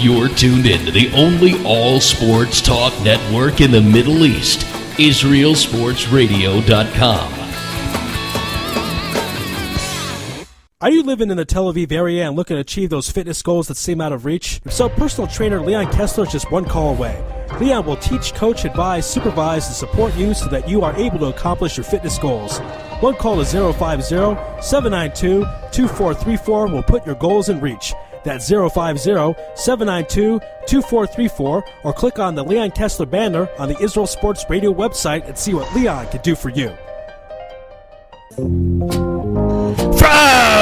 You're tuned in to the only all-sports talk network in the Middle East, IsraelSportsRadio.com. Are you living in the Tel Aviv area and looking to achieve those fitness goals that seem out of reach? If so, personal trainer Leon Kessler is just one call away. Leon will teach, coach, advise, supervise, and support you so that you are able to accomplish your fitness goals. One call to 050-792-2434 will put your goals in reach. That's 050-792-2434, or click on the Leon Kessler banner on the Israel Sports Radio website and see what Leon can do for you. From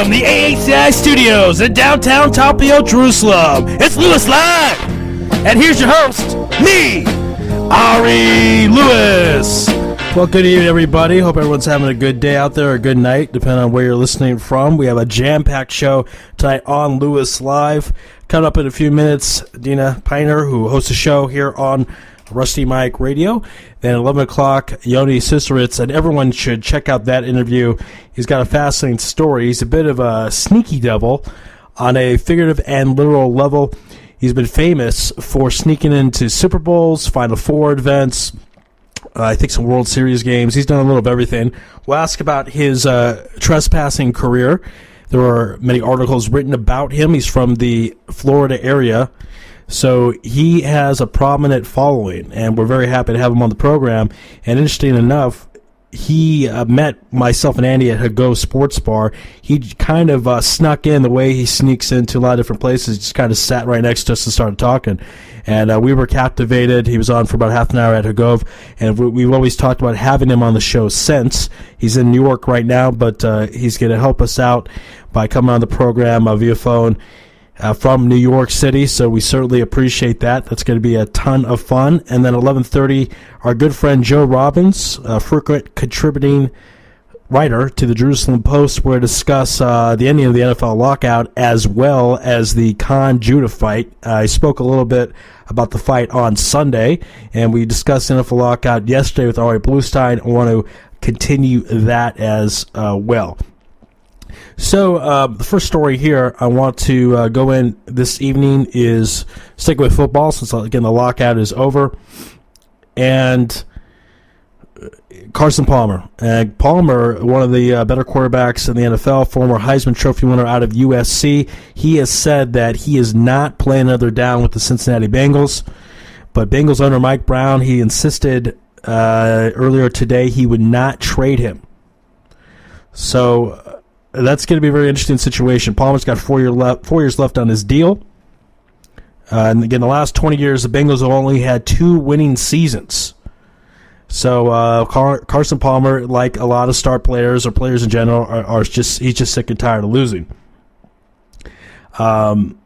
the AHCI studios in downtown Tapio, Jerusalem, it's Louis Live! And here's your host, me, Ari Louis. Well, good evening, everybody. Hope everyone's having a good day out there, or a good night, depending on where you're listening from. We have a jam-packed show tonight on Louis Live. Coming up in a few minutes, Dina Piner, who hosts a show here on Rusty Mike Radio. Then at 11 o'clock, Yoni Siseritz, and everyone should check out that interview. He's got a fascinating story. He's a bit of a sneaky devil on a figurative and literal level. He's been famous for sneaking into Super Bowls, Final Four events, I think some World Series games. He's done a little of everything. We'll ask about his trespassing career. There are many articles written about him. He's from the Florida area, so he has a prominent following, and we're very happy to have him on the program. And interesting enough, he met myself and Andy at Hago Sports Bar. He kind of snuck in the way he sneaks into a lot of different places. He just kind of sat right next to us and started talking. And we were captivated. He was on for about half an hour at Hagov, and we've always talked about having him on the show since. He's in New York right now, but he's going to help us out by coming on the program via phone from New York City, so we certainly appreciate that. That's going to be a ton of fun. And then 11:30, our good friend Joe Robbins, a frequent contributing writer to the Jerusalem Post, will discuss the ending of the NFL lockout as well as the Khan-Judah fight. I spoke a little bit about the fight on Sunday, and we discussed the NFL lockout yesterday with Ari Bluestein. I want to continue that as well. So the first story here I want to go in this evening is sticking with football, since, again, the lockout is over. And Carson Palmer. Palmer, one of the better quarterbacks in the NFL, former Heisman Trophy winner out of USC. He has said that he is not playing another down with the Cincinnati Bengals. But Bengals owner Mike Brown, he insisted earlier today he would not trade him. So that's going to be a very interesting situation. Palmer's got 4 years left on his deal. And again, the last 20 years, the Bengals have only had 2 winning seasons. So Carson Palmer, like a lot of star players or players in general, he's just sick and tired of losing. So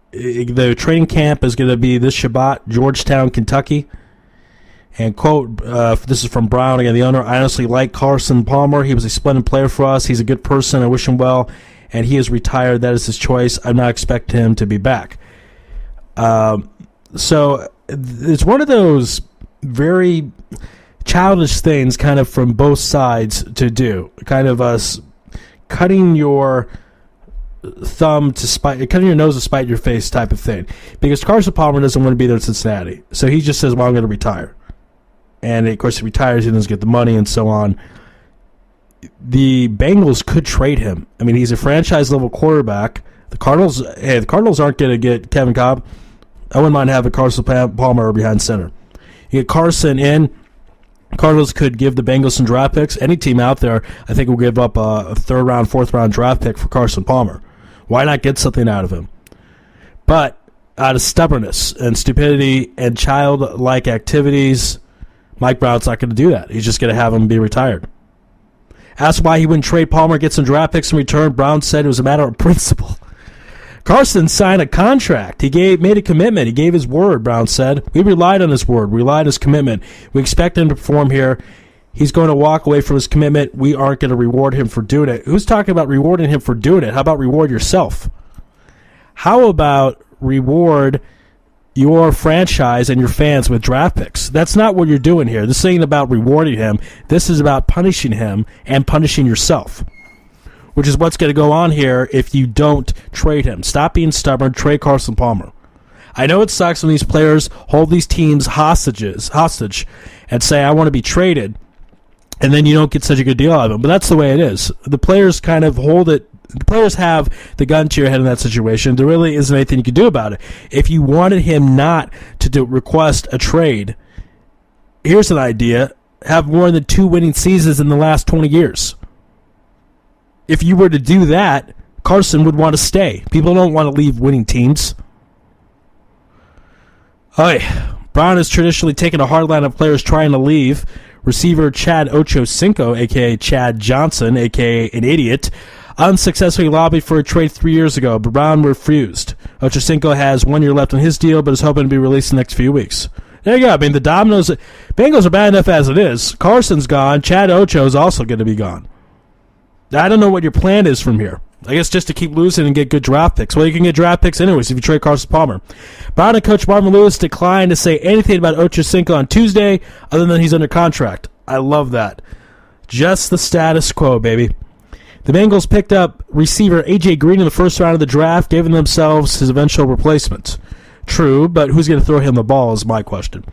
the training camp is going to be this Shabbat, Georgetown, Kentucky. And quote, this is from Brown, again, the owner, "I honestly like Carson Palmer. He was a splendid player for us. He's a good person. I wish him well. And he is retired. That is his choice. I'm not expecting him to be back." So it's one of those very childish things kind of from both sides to do. Kind of us cutting your thumb to spite, cutting your nose to spite your face type of thing. Because Carson Palmer doesn't want to be there in Cincinnati. So he just says, well, I'm going to retire. And, of course, he retires, he doesn't get the money, and so on. The Bengals could trade him. I mean, he's a franchise-level quarterback. The Cardinals aren't going to get Kevin Cobb. I wouldn't mind having Carson Palmer behind center. You get Carson in. Cardinals could give the Bengals some draft picks. Any team out there, I think, will give up a third-round, fourth-round draft pick for Carson Palmer. Why not get something out of him? But out of stubbornness and stupidity and childlike activities, Mike Brown's not going to do that. He's just going to have him be retired. Asked why he wouldn't trade Palmer, get some draft picks in return, Brown said it was a matter of principle. Carson signed a contract. He made a commitment. He gave his word, Brown said. We relied on his word. We relied on his commitment. We expect him to perform here. He's going to walk away from his commitment. We aren't going to reward him for doing it. Who's talking about rewarding him for doing it? How about reward yourself? How about reward your franchise and your fans with draft picks? That's not what you're doing here. This ain't about rewarding him. This is about punishing him and punishing yourself. which is what's going to go on here if you don't trade him. Stop being stubborn. Trade Carson Palmer. I know it sucks when these players hold these teams hostage and say, I want to be traded, and then you don't get such a good deal out of them. But that's the way it is. The players kind of hold it. The players have the gun to your head in that situation. There really isn't anything you can do about it. If you wanted him not to request a trade, here's an idea. Have more than 2 winning seasons in the last 20 years. If you were to do that, Carson would want to stay. People don't want to leave winning teams. Brown has traditionally taken a hard line of players trying to leave. Receiver Chad Ochocinco, a.k.a. Chad Johnson, a.k.a. an idiot, unsuccessfully lobbied for a trade 3 years ago, but Brown refused. Ochocinco has 1 year left on his deal, but is hoping to be released in the next few weeks. There you go. I mean, the dominoes, Bengals are bad enough as it is. Carson's gone. Chad Ocho is also going to be gone. I don't know what your plan is from here. I guess just to keep losing and get good draft picks. Well, you can get draft picks anyways if you trade Carson Palmer. Brown and Coach Marvin Lewis declined to say anything about Ochocinco on Tuesday other than he's under contract. I love that. Just the status quo, baby. The Bengals picked up receiver A.J. Green in the first round of the draft, giving themselves his eventual replacement. True, but who's going to throw him the ball is my question.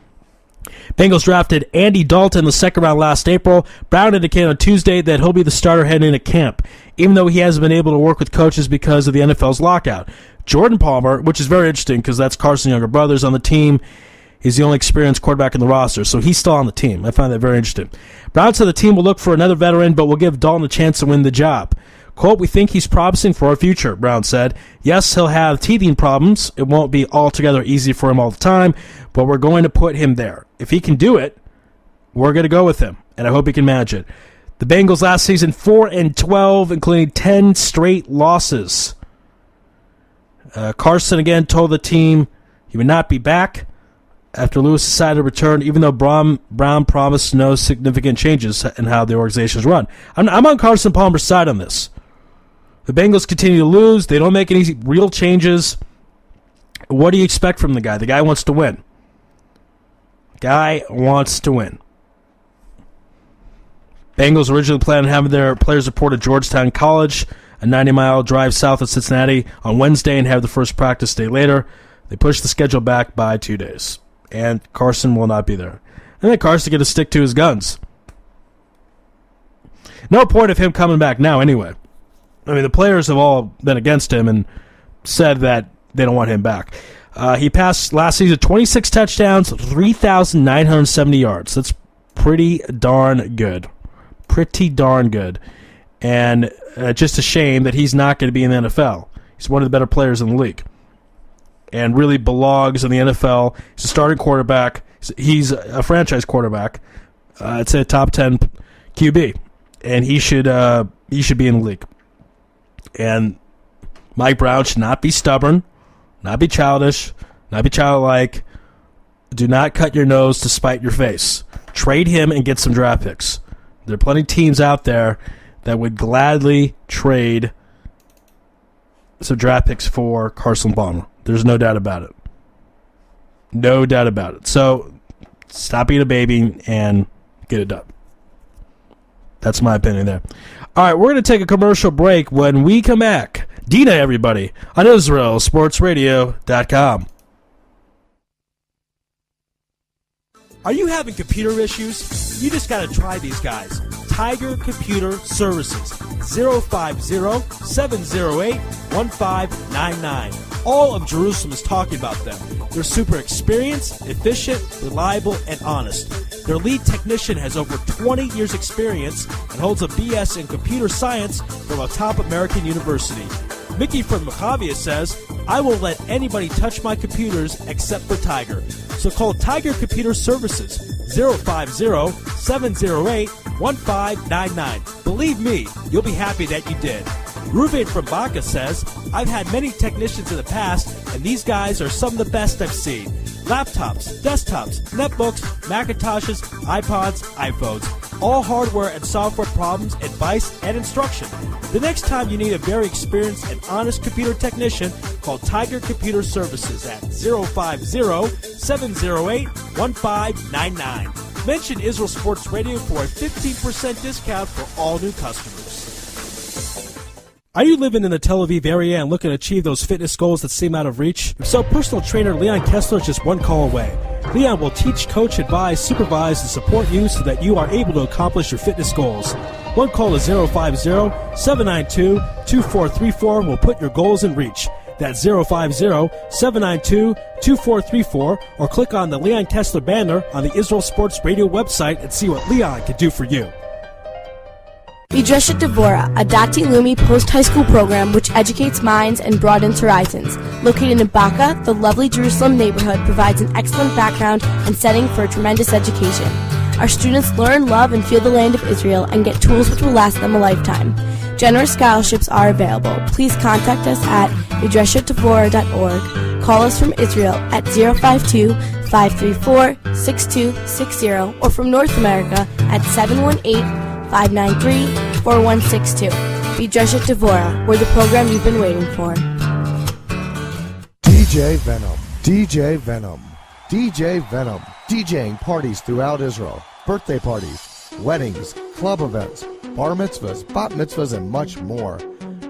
Bengals drafted Andy Dalton in the second round last April. Brown indicated on Tuesday that he'll be the starter heading into camp, even though he hasn't been able to work with coaches because of the NFL's lockout. Jordan Palmer, which is very interesting because that's Carson's younger brother's on the team. He's the only experienced quarterback in the roster, so he's still on the team. I find that very interesting. Brown said the team will look for another veteran, but will give Dalton a chance to win the job. Quote, we think he's promising for our future, Brown said. Yes, he'll have teething problems. It won't be altogether easy for him all the time, but we're going to put him there. If he can do it, we're going to go with him, and I hope he can manage it. The Bengals last season, 4-12, including 10 straight losses. Carson again told the team he would not be back after Lewis decided to return, even though Brown promised no significant changes in how the organization is run. I'm on Carson Palmer's side on this. The Bengals continue to lose. They don't make any real changes. What do you expect from the guy? The guy wants to win. Guy wants to win. Bengals originally planned on having their players report at Georgetown College, a 90-mile drive south of Cincinnati, on Wednesday and have the first practice day later. They pushed the schedule back by 2 days, and Carson will not be there. And then Carson's going to stick to his guns. No point of him coming back now anyway. I mean, the players have all been against him and said that they don't want him back. He passed last season 26 touchdowns, 3,970 yards. That's pretty darn good. Pretty darn good. And just a shame that he's not going to be in the NFL. He's one of the better players in the league and really belongs in the NFL. He's a starting quarterback. He's a franchise quarterback. It's a top 10 QB, and he should be in the league. And Mike Brown should not be stubborn, not be childish, not be childlike. Do not cut your nose to spite your face. Trade him and get some draft picks. There are plenty of teams out there that would gladly trade some draft picks for Carson Palmer. There's no doubt about it. No doubt about it. So stop being a baby and get it done. That's my opinion there. All right, we're going to take a commercial break. When we come back, Dina, everybody, on IsraelSportsRadio.com. Are you having computer issues? You just got to try these guys. Tiger Computer Services, 050-708-1599. All of Jerusalem is talking about them. They're super experienced, efficient, reliable, and honest. Their lead technician has over 20 years experience and holds a BS in computer science from a top American university. Mickey from Macavia says, I won't let anybody touch my computers except for Tiger. So call Tiger Computer Services, 050-708-1599. Believe me, you'll be happy that you did. Ruben from Baca says, I've had many technicians in the past, and these guys are some of the best I've seen. Laptops, desktops, netbooks, Macintoshes, iPods, iPhones. All hardware and software problems, advice, and instruction. The next time you need a very experienced and honest computer technician, call Tiger Computer Services at 050-708-1599. Mention Israel Sports Radio for a 15% discount for all new customers. Are you living in the Tel Aviv area and looking to achieve those fitness goals that seem out of reach? If so, personal trainer Leon Kessler is just one call away. Leon will teach, coach, advise, supervise, and support you so that you are able to accomplish your fitness goals. One call is 050-792-2434 will put your goals in reach. That's 050-792-2434, or click on the Leon Kessler banner on the Israel Sports Radio website and see what Leon can do for you. Midreshet Devora, a Dati Leumi post-high school program which educates minds and broadens horizons. Located in Baca, the lovely Jerusalem neighborhood provides an excellent background and setting for a tremendous education. Our students learn, love, and feel the land of Israel and get tools which will last them a lifetime. Generous scholarships are available. Please contact us at midreshetdevora.org. Call us from Israel at 052-534-6260 or from North America at 718-593-4162. Midreshet Devora, we're the program you've been waiting for. DJ Venom, DJ Venom, DJ Venom, DJing parties throughout Israel, birthday parties, weddings, club events, bar mitzvahs, bat mitzvahs, and much more.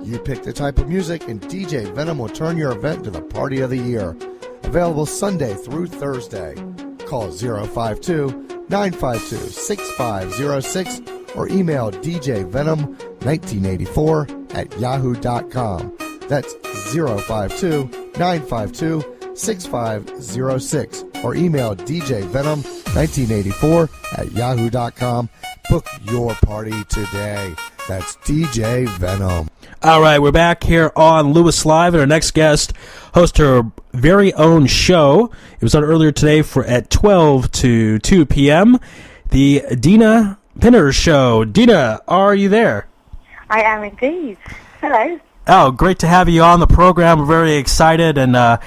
You pick the type of music and DJ Venom will turn your event into the party of the year. Available Sunday through Thursday. Call 052-952-6506 or email djvenom1984@yahoo.com. That's 052-952-6506 or email djvenom1984@yahoo.com. Book your party today. That's DJ Venom. All right, we're back here on Louis Live, and our next guest hosts her very own show. It was on earlier today at 12 to 2 p.m. The Dina Pinner Show. Dina, are you there? I am indeed. Hello. Oh, great to have you on the program. We're very excited, and a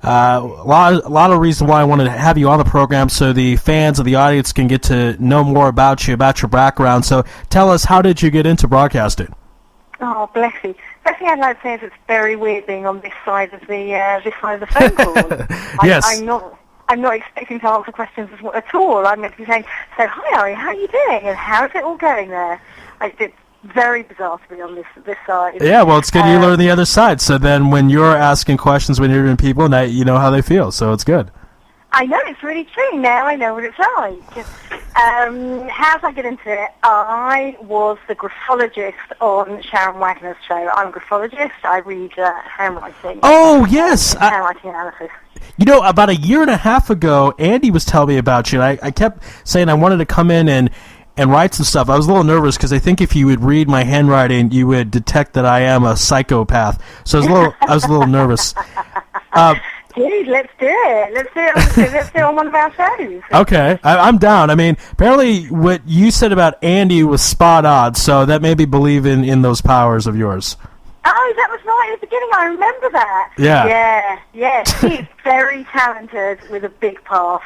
lot of reason why I wanted to have you on the program so the fans of the audience can get to know more about you, about your background. So tell us, how did you get into broadcasting? Oh, bless you. First thing I'd like to say is it's very weird being on this side of the phone call. Yes. I'm not expecting to answer questions at all. I'm meant to be saying, so hi Ari, how are you doing? And how is it all going there? It's very bizarre to be on this side. Yeah, well, it's good you learn the other side. So then when you're asking questions, when you're in people, now you know how they feel. So it's good. I know, it's really true. Now I know what it's like. How did I get into it? I was the graphologist on Sharon Wagner's show. I'm a graphologist. I read handwriting. Oh, yes. Handwriting analysis. You know, about a year and a half ago, Andy was telling me about you. And I kept saying I wanted to come in and write some stuff. I was a little nervous because I think if you would read my handwriting, you would detect that I am a psychopath. So I was a little nervous. Dude, let's do it. Let's do it on one of our shows. Okay, I'm down. I mean, apparently what you said about Andy was spot on, so that made me believe in those powers of yours. Oh, that was right at the beginning. I remember that. Yeah. Yeah. He's very talented with a big past.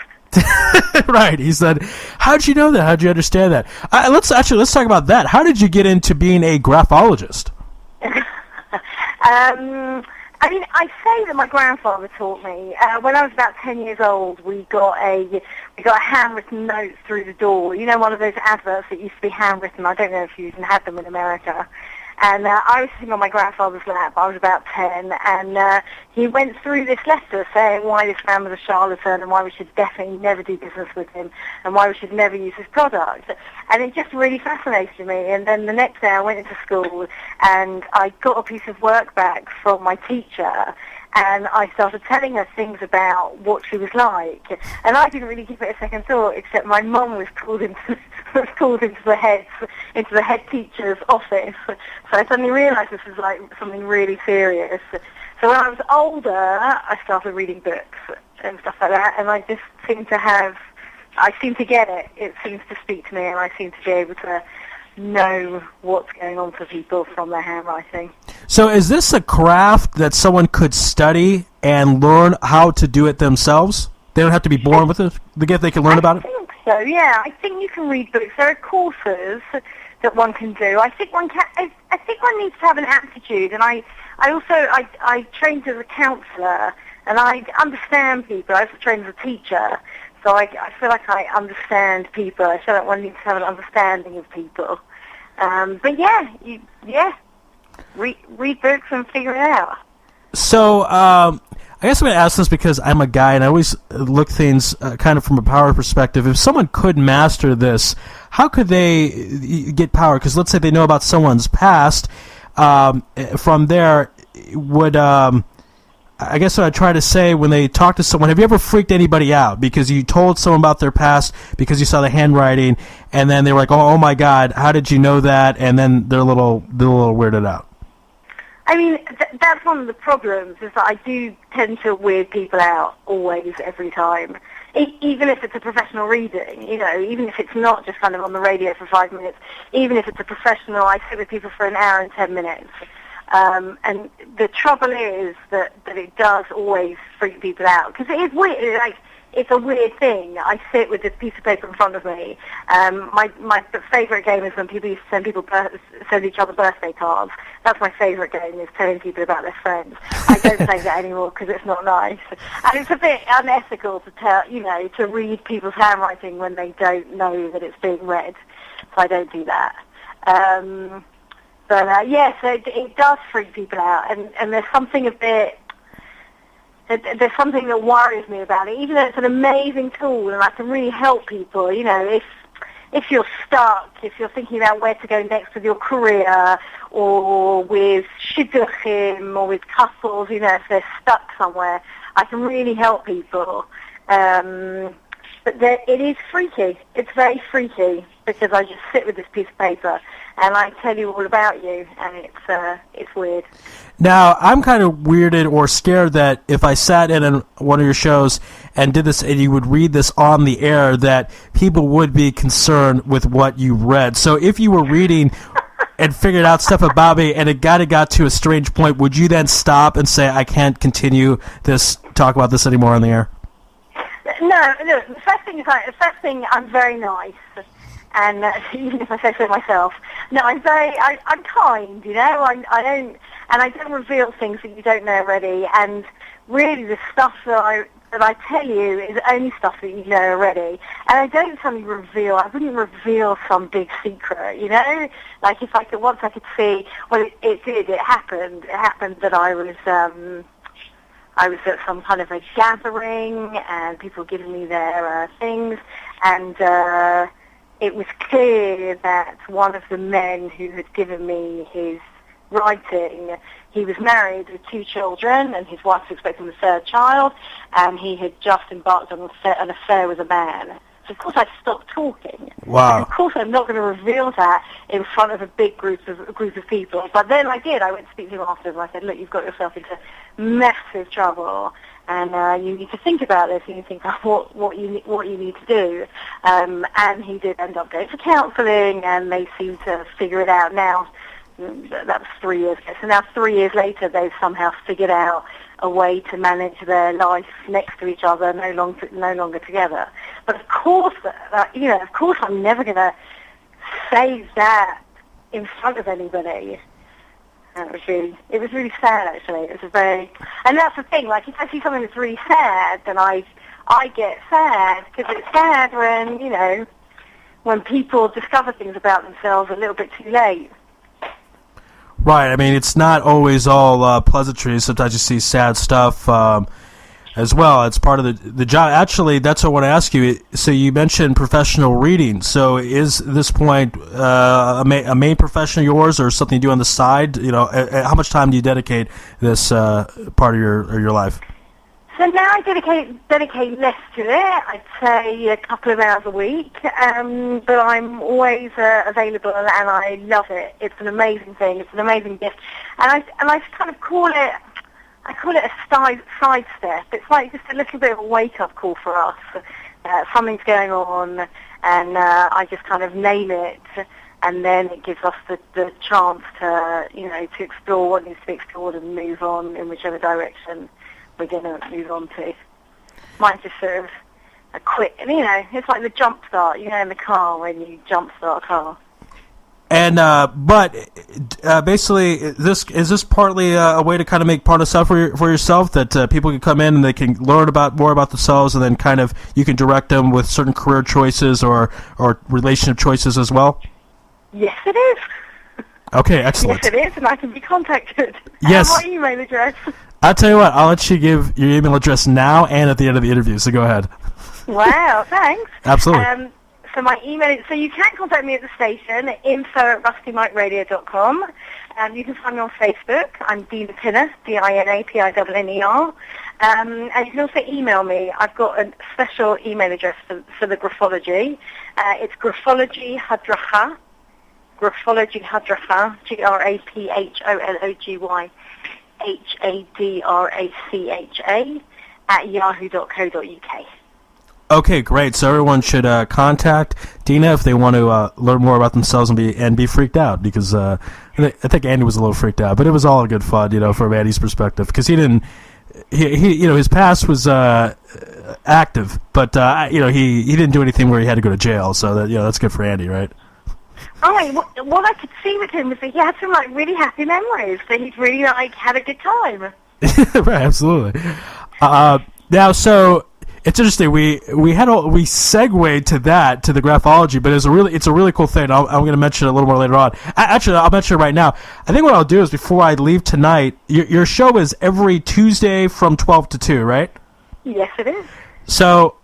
Right. He said, how'd you know that? How'd you understand that? Let's talk about that. How did you get into being a graphologist? I mean, I say that my grandfather taught me. When I was about 10 years old, we got a handwritten note through the door. You know, one of those adverts that used to be handwritten. I don't know if you even had them in America. And I was sitting on my grandfather's lap. I was about 10, and he went through this letter saying why this man was a charlatan and why we should definitely never do business with him and why we should never use his product. And it just really fascinated me. And then the next day I went into school and I got a piece of work back from my teacher, and I started telling her things about what she was like. And I didn't really give it a second thought, except my mum was called into the head teacher's office. So I suddenly realised this was like something really serious. So when I was older, I started reading books and stuff like that, and I just seem to get it. It seems to speak to me, and I seem to be able to know what's going on for people from their handwriting. So is this a craft that someone could study and learn how to do it themselves? They don't have to be born with it? The gift, they can learn about it? I think so, yeah. I think you can read books. There are courses that one can do. I think one needs to have an aptitude, and I trained as a counsellor, and I understand people. I also trained as a teacher, so I feel like I understand people. I feel like one needs to have an understanding of people. But yeah. read books and figure it out. So, I guess I'm going to ask this because I'm a guy and I always look things kind of from a power perspective. If someone could master this, how could they get power? Because let's say they know about someone's past. From there, would I guess what I try to say when they talk to someone, have you ever freaked anybody out because you told someone about their past because you saw the handwriting, and then they were like, oh my God, how did you know that? And then they're a little weirded out. I mean, that's one of the problems, is that I do tend to weird people out always, every time. Even if it's a professional reading, even if it's not just kind of on the radio for 5 minutes, even if it's a professional, I sit with people for an hour and 10 minutes. And the trouble is that it does always freak people out, because it is weird. It's a weird thing. I sit with this piece of paper in front of me. My favourite game is when people used to send each other birthday cards. That's my favourite game, is telling people about their friends. I don't play that anymore because it's not nice, and it's a bit unethical to to read people's handwriting when they don't know that it's being read. So I don't do that. But so it does freak people out, and there's something there's something that worries me about it, even though it's an amazing tool and I can really help people. If you're stuck, if you're thinking about where to go next with your career, or with shidduchim, or with couples, if they're stuck somewhere, I can really help people. But it is freaky. It's very freaky, because I just sit with this piece of paper and I tell you all about you, and it's weird. Now, I'm kind of weirded or scared that if I sat in on one of your shows and did this and you would read this on the air, that people would be concerned with what you read. So if you were reading and figured out stuff about me and it got to a strange point, would you then stop and say, I can't continue talk about this anymore on the air? No. The first thing, I'm very nice. And even if I say so myself, no, I'm kind, I don't reveal things that you don't know already. And really, the stuff that I tell you is only stuff that you know already. And I don't suddenly I wouldn't reveal some big secret, Like once I could see, well, it happened. It happened that I was at some kind of a gathering, and people were giving me their things, and it was clear that one of the men who had given me his writing, he was married with 2 children, and his wife was expecting the 3rd child, and he had just embarked on an affair with a man. So of course I stopped talking. Wow. And of course I'm not going to reveal that in front of a big group of people. But then I did. I went to speak to him afterwards, and I said, look, you've got yourself into massive trouble, and you need to think about this, and you think about what you need to do. And he did end up going for counselling, and they seem to figure it out now. That was 3 years ago. So now 3 years later, they've somehow figured out a way to manage their life next to each other, no longer together. But of course, I'm never going to say that in front of anybody. And it was really sad, actually. And that's the thing. Like, if I see something that's really sad, then I get sad, because it's sad when people discover things about themselves a little bit too late. Right. I mean, it's not always all pleasantries. Sometimes you see sad stuff as well. It's part of the job. Actually, that's what I want to ask you. So you mentioned professional reading. So is this point a main profession of yours, or something you do on the side? How much time do you dedicate this part of your life? So now I dedicate less to it. I'd say a couple of hours a week, but I'm always available, and I love it. It's an amazing thing. It's an amazing gift, and I kind of call it a side step. It's like just a little bit of a wake up call for us. Something's going on, and I just kind of name it, and then it gives us the chance to explore what needs to be explored and move on in whichever direction we're going to move on to. Mine's just sort of a quick, it's like the jump start, in the car when you jump start a car. And but basically, is this partly a way to kind of make part of stuff for yourself, that people can come in and they can learn more about themselves, and then kind of you can direct them with certain career choices or relationship choices as well? Yes, it is. Okay, excellent. Yes, it is, and I can be contacted. Yes. My email address. I'll tell you what, I'll let you give your email address now and at the end of the interview, so go ahead. Wow, thanks. Absolutely. So my email, so you can contact me at the station, info@rustymicradio.com. You can find me on Facebook. I'm Dina Pinner, DINAPINNER. And you can also email me. I've got a special email address for the graphology. It's graphologyhadracha, GRAPHOLOGYHADRACHA @yahoo.co.uk. Okay, great. So everyone should contact Dina if they want to learn more about themselves and be freaked out, because I think Andy was a little freaked out, but it was all good fun, from Andy's perspective, because he his past was active, but he didn't do anything where he had to go to jail, so that's good for Andy, right? Oh, what I could see with him was that he had some really happy memories, that he'd really had a good time. Right, absolutely. Now, so it's interesting. We segued to the graphology, but it's a really cool thing. I'm going to mention it a little more later on. Actually, I'll mention it right now. I think what I'll do is, before I leave tonight, your show is every Tuesday from 12 to 2, right? Yes, it is. So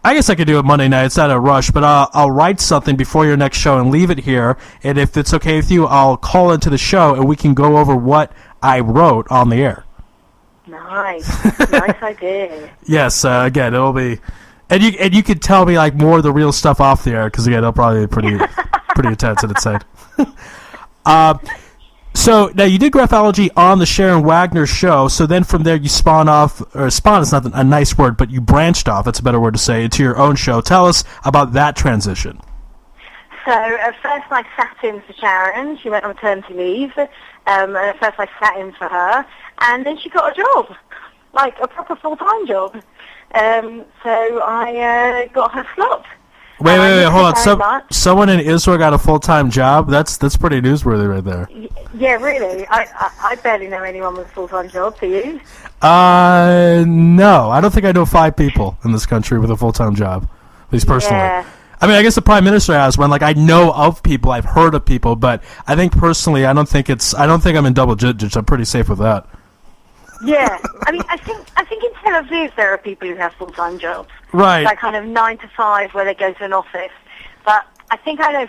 I guess I could do it Monday night. It's not a rush, but I'll write something before your next show and leave it here. And if it's okay with you, I'll call into the show and we can go over what I wrote on the air. Nice. Nice idea. Yes, again, it'll be, and you could tell me more of the real stuff off the air, because again, it'll probably be pretty intense at its side. So now you did graphology on the Sharon Wagner show. So then from there you spawn off, or spawn is not a nice word, but you branched off. That's a better word to say, into your own show. Tell us about that transition. So at first I sat in for Sharon. She went on maternity leave. And at first I sat in for her. And then she got a job, a proper full-time job. So I got her slot. Wait, hold on. Someone in Israel got a full-time job? That's pretty newsworthy right there. Yeah, really. I barely know anyone with a full-time job. Do you? No. I don't think I know 5 people in this country with a full-time job, at least personally. Yeah. I mean, I guess the Prime Minister has one. I know of people, I've heard of people, but I think personally, I don't think I'm in double digits. I'm pretty safe with that. Yeah, I mean, I think in Tel Aviv there are people who have full-time jobs. Right. Kind of 9 to 5 where they go to an office. But I think I know,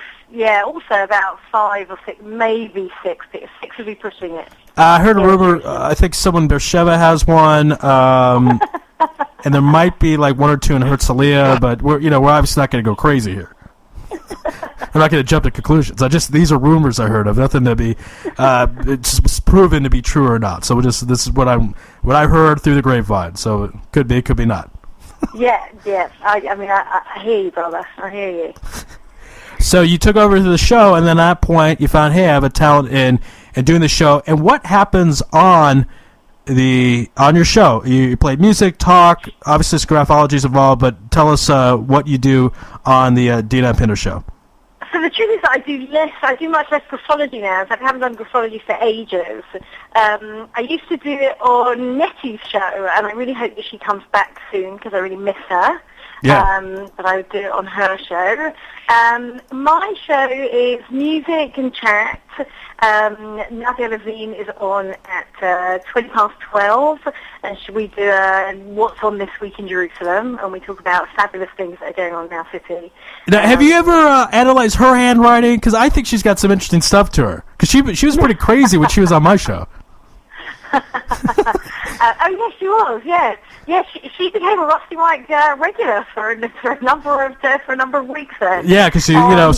also about 5 or 6, maybe 6. 6 would be pushing it. I heard a rumor, I think someone in Beersheba has one, and there might be 1 or 2 in Herzliya, but we're obviously not going to go crazy here. I'm not going to jump to conclusions. These are rumors I heard of, nothing to be it's proven to be true or not. So this is what I heard through the grapevine. So it could be not. Yeah. I hear you, brother. I hear you. So you took over the show, and then at that point you found, hey, I have a talent in doing the show. And what happens on your show? You play music, talk. Obviously, graphology is involved, but tell us what you do on the Dina Pinner show. So the truth is that I do much less graphology now. So I haven't done graphology for ages. I used to do it on Nettie's show, and I really hope that she comes back soon because I really miss her. Yeah. But I would do it on her show. My show is music and chat. Nadia Levine is on at 12:20, and we do What's On This Week in Jerusalem, and we talk about fabulous things that are going on in our city. Now, have you ever analyzed her handwriting? Because I think she's got some interesting stuff to her. Because she was pretty crazy when she was on my show. Oh yes, she was. Yeah. She became a Rusty Mike regular for a number of weeks then. Yeah, because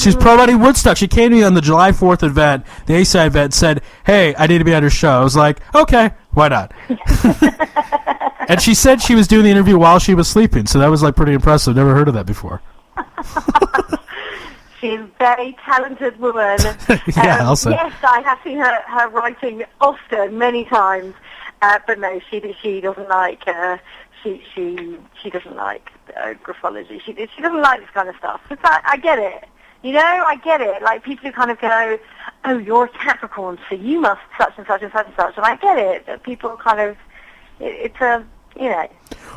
she's promoting Woodstock. She came to me on the July 4th event, the A-side event, and said, "Hey, I need to be on her show." I was like, "Okay, why not?" And she said she was doing the interview while she was sleeping, so that was pretty impressive. Never heard of that before. She's a very talented woman. Yeah, I'll say. Yes, I have seen her writing often, many times. But no, she doesn't like she doesn't like graphology. She doesn't like this kind of stuff. But I get it. I get it. People who kind of go, "Oh, you're a Capricorn, so you must such and such and such and such." And I get it. That people kind of, it's a.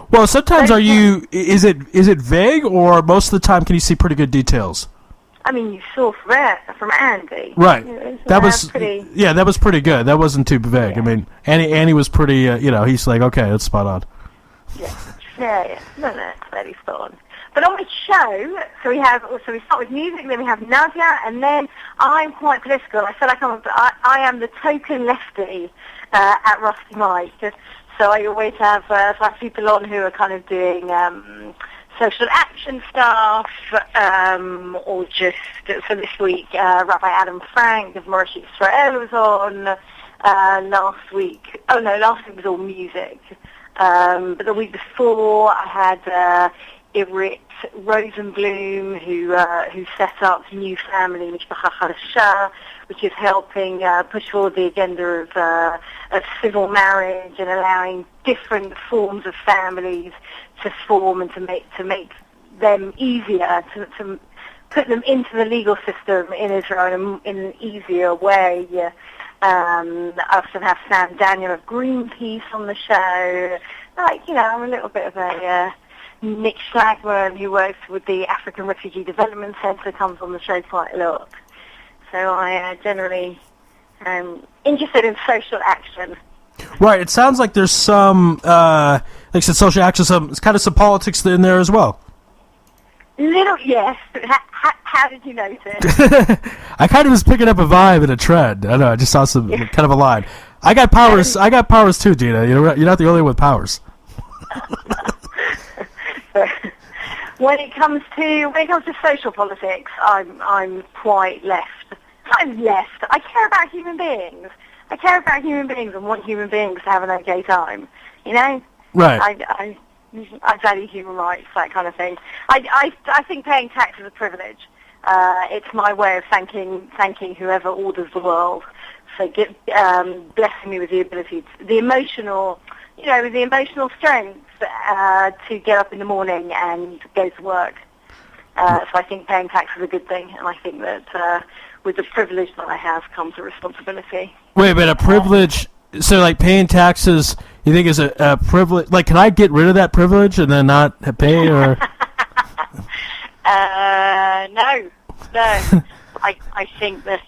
Well, sometimes is it vague, or most of the time can you see pretty good details? I mean, you saw from Andy. Right. That was pretty. Yeah, that was pretty good. That wasn't too vague. Yeah. I mean, Andy was pretty. He's like, okay, that's spot on. Yeah. No, it's very spot on. But on the show, so we start with music, then we have Nadia, and then I'm quite political. I feel like I am the token lefty at Rusty Mike. So I always have people on who are kind of doing social action stuff, or just, so this week, Rabbi Adam Frank of Morashi Israel was on. Last week was all music. But the week before I had Ivrit Rosenblum, who set up New Family, which is helping push forward the agenda of civil marriage and allowing different forms of families to form and to make them easier, to put them into the legal system in Israel in an easier way. I often have Sam Daniel of Greenpeace on the show. I'm a little bit of a Nick Schlagman, who works with the African Refugee Development Centre, comes on the show quite a lot. So I generally am interested in social action. Right. It sounds like there's some, like I said, social action. It's kind of some politics in there as well. Yes. How did you notice? I kind of was picking up a vibe and a trend. I don't know. I just saw some kind of a line. I got powers. I got powers too, Gina. You're not the only one with powers. When it comes to social politics, I'm quite left. I'm left. I care about human beings. I care about human beings and want human beings to have an okay time. Right. I value human rights, that kind of thing. I think paying tax is a privilege. It's my way of thanking whoever orders the world. So blessing me with the ability, the emotional strength to get up in the morning and go to work. So I think paying tax is a good thing, and I think that with the privilege that I have comes a responsibility. Wait a minute, a privilege? So, like, paying taxes, you think is a privilege? Like, can I get rid of that privilege and then not pay, or? No. I think that,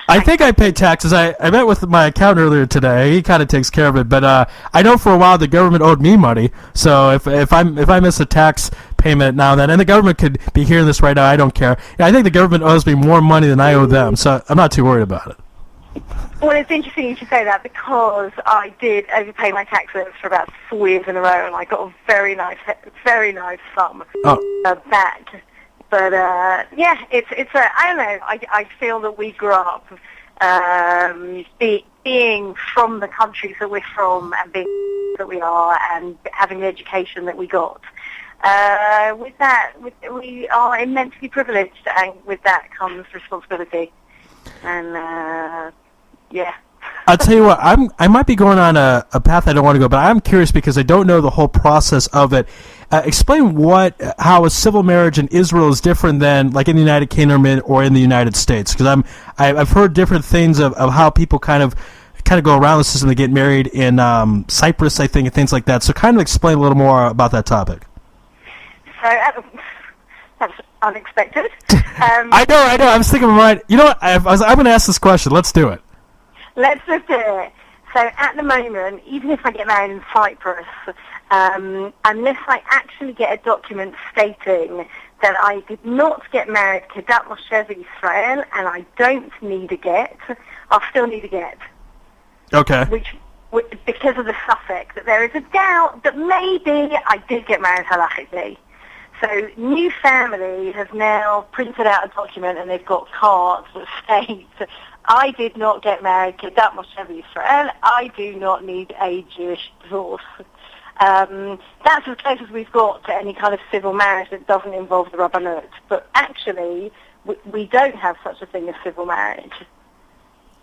I think I pay taxes. I met with my accountant earlier today. He kind of takes care of it, but I know for a while the government owed me money. So if I miss a tax payment now and then, and the government could be hearing this right now, I don't care. I think the government owes me more money than I owe them, so I'm not too worried about it. Well, it's interesting you should say that, because I did overpay my taxes for about 4 years in a row, and I got a very nice sum back. But it's I don't know. I feel that we grew up being from the countries that we're from and being that we are and having the education that we got. With that, we are immensely privileged, and with that comes responsibility. And I'll tell you what, I might be going on a path I don't want to go, but I'm curious because I don't know the whole process of it. Explain how a civil marriage in Israel is different than like in the United Kingdom or in the United States, because I've heard different things of how people kind of go around the system to get married in Cyprus, I think, and things like that. So kind of explain a little more about that topic. So that's unexpected. I know. I was thinking, right. You know what? I'm going to ask this question. Let's do it. Let's just do it. So at the moment, even if I get married in Cyprus, unless I actually get a document stating that I did not get married Kedat Moshe Israel and I don't need a get, I'll still need a get. Okay. Which because of the suffix, that there is a doubt that maybe I did get married halachically. So New Family has now printed out a document and they've got cards that state, I did not get married Kedat Moshe Israel. I do not need a Jewish divorce. That's as close as we've got to any kind of civil marriage that doesn't involve the Rabbanut. But actually, we don't have such a thing as civil marriage.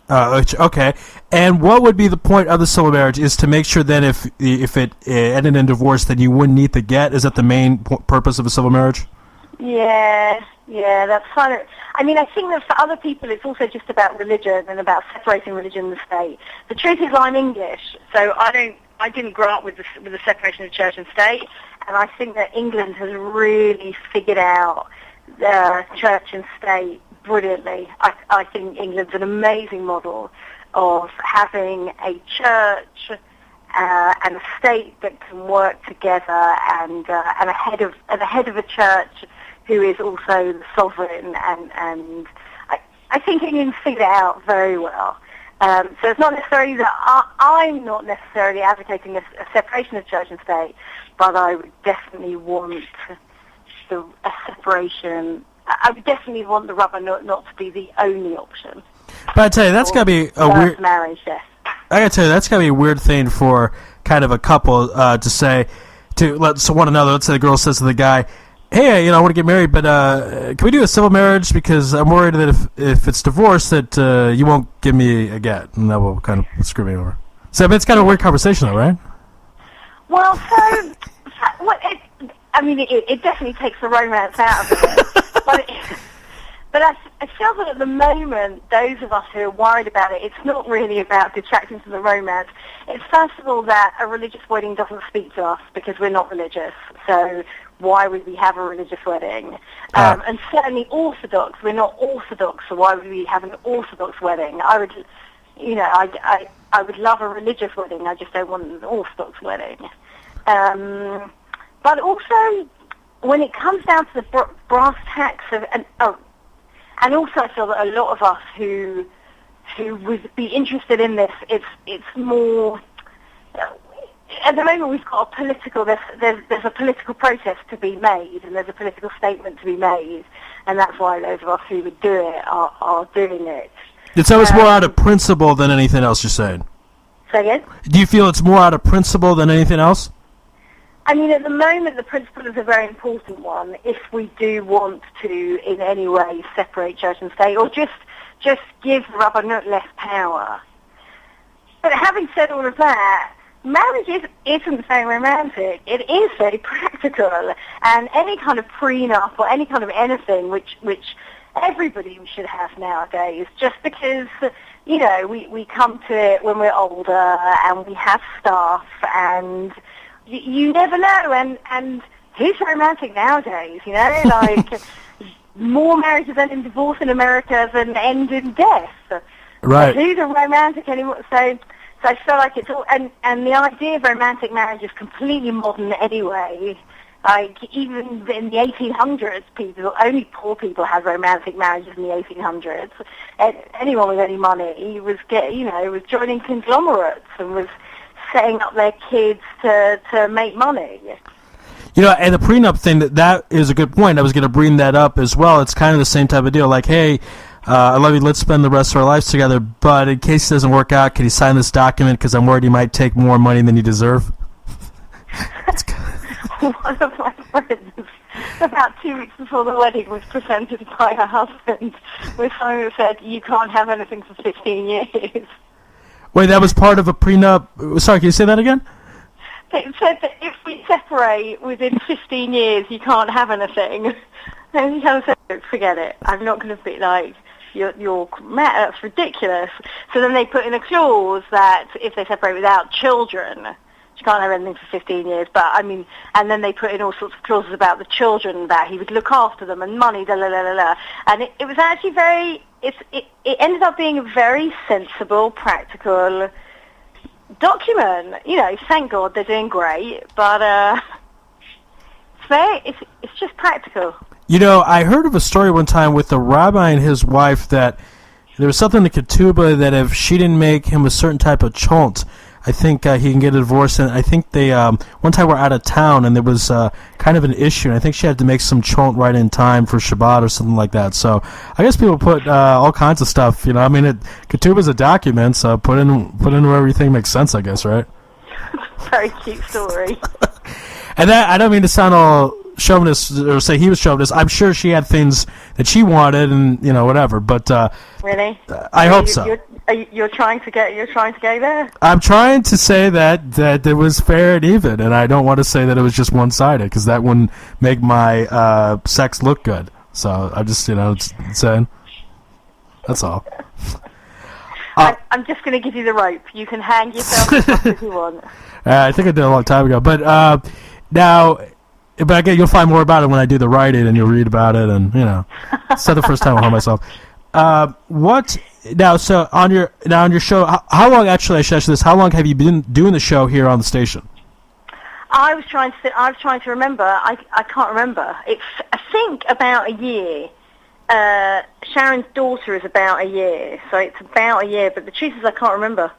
Okay. And what would be the point of the civil marriage? Is to make sure that if it ended in divorce, then you wouldn't need the get? Is that the main purpose of a civil marriage? Yeah, that's kind of. I mean, I think that for other people, it's also just about religion and about separating religion and the state. The truth is, I'm English, so I didn't grow up with the separation of church and state, and I think that England has really figured out church and state brilliantly. I think England's an amazing model of having a church and a state that can work together, and a head of a church who is also the sovereign, and I think England figured it out very well. So it's not necessarily that I'm not necessarily advocating a separation of church and state, but I would definitely want a separation. I would definitely want the rubber not to be the only option. But I tell you, that's got to be a weird marriage. Yes. I gotta tell you, that's gotta be a weird thing for kind of a couple to say to one another. Let's say the girl says to the guy, "Hey, I want to get married, but can we do a civil marriage? Because I'm worried that if it's divorce, that you won't give me a get, and that will kind of screw me over." So I mean, it's kind of a weird conversation, though, right? Well, it definitely takes the romance out of it. But I feel that at the moment, those of us who are worried about it, it's not really about detracting from the romance. It's first of all that a religious wedding doesn't speak to us because we're not religious. So why would we have a religious wedding? And certainly Orthodox, we're not Orthodox, so why would we have an Orthodox wedding? I would love a religious wedding. I just don't want an Orthodox wedding. But also, when it comes down to the brass tacks of and also I feel that a lot of us who would be interested in this, it's more. At the moment, we've got a political. There's a political protest to be made, and there's a political statement to be made, and that's why those of us who would do it are doing it. It's always more out of principle than anything else. You're saying. Say again? Do you feel it's more out of principle than anything else? I mean, at the moment, the principle is a very important one. If we do want to, in any way, separate church and state, or just give the rubber less power. But having said all of that, marriage isn't very romantic. It is very practical, and any kind of prenup or any kind of anything which everybody should have nowadays, just because we come to it when we're older and we have staff and. You never know, and who's romantic nowadays, like more marriages end in divorce in America than end in death. Right. So who's a romantic anymore? So I feel like it's all, and the idea of romantic marriage is completely modern anyway. Like, even in the 1800s, only poor people had romantic marriages in the 1800s. Anyone with any money was joining conglomerates and was setting up their kids to make money. And the prenup thing, that is a good point. I was going to bring that up as well. It's kind of the same type of deal. Like, hey, I love you, let's spend the rest of our lives together, but in case it doesn't work out, can you sign this document because I'm worried you might take more money than you deserve? One of my friends, about 2 weeks before the wedding, was presented by her husband with someone who said, you can't have anything for 15 years. Wait, that was part of a prenup? Sorry, can you say that again? It said that if we separate within 15 years, you can't have anything. And he kind of said, forget it. I'm not going to be like, you're mad, that's ridiculous. So then they put in a clause that if they separate without children, you can't have anything for 15 years. But, and then they put in all sorts of clauses about the children, that he would look after them and money, And it was actually it ended up being a very sensible, practical document. Thank God they're doing great, but it's just practical. I heard of a story one time with a rabbi and his wife that there was something in ketubah that if she didn't make him a certain type of chont, I think he can get a divorce. And I think they one time were out of town and there was kind of an issue. And I think she had to make some chont right in time for Shabbat or something like that. So I guess people put all kinds of stuff. Ketubah is a document, so put in where everything makes sense. I guess, right? Very cute story. And that, I don't mean to sound all chauvinist or say he was chauvinist. I'm sure she had things that she wanted and whatever. But really, I hope so. You're trying to go there? I'm trying to say that it was fair and even, and I don't want to say that it was just one-sided because that wouldn't make my sex look good. So I'm just saying that's all. I'm just going to give you the rope. You can hang yourself as much as you want. I think I did a long time ago, but now But again, you'll find more about it when I do the writing, and you'll read about it, and it's not the first time I'll harm myself. What now? So on your show, how long? Actually, I should ask you this: how long have you been doing the show here on the station? I was trying to remember. I can't remember. It's I think about a year. Sharon's daughter is about a year, so it's about a year. But the truth is, I can't remember.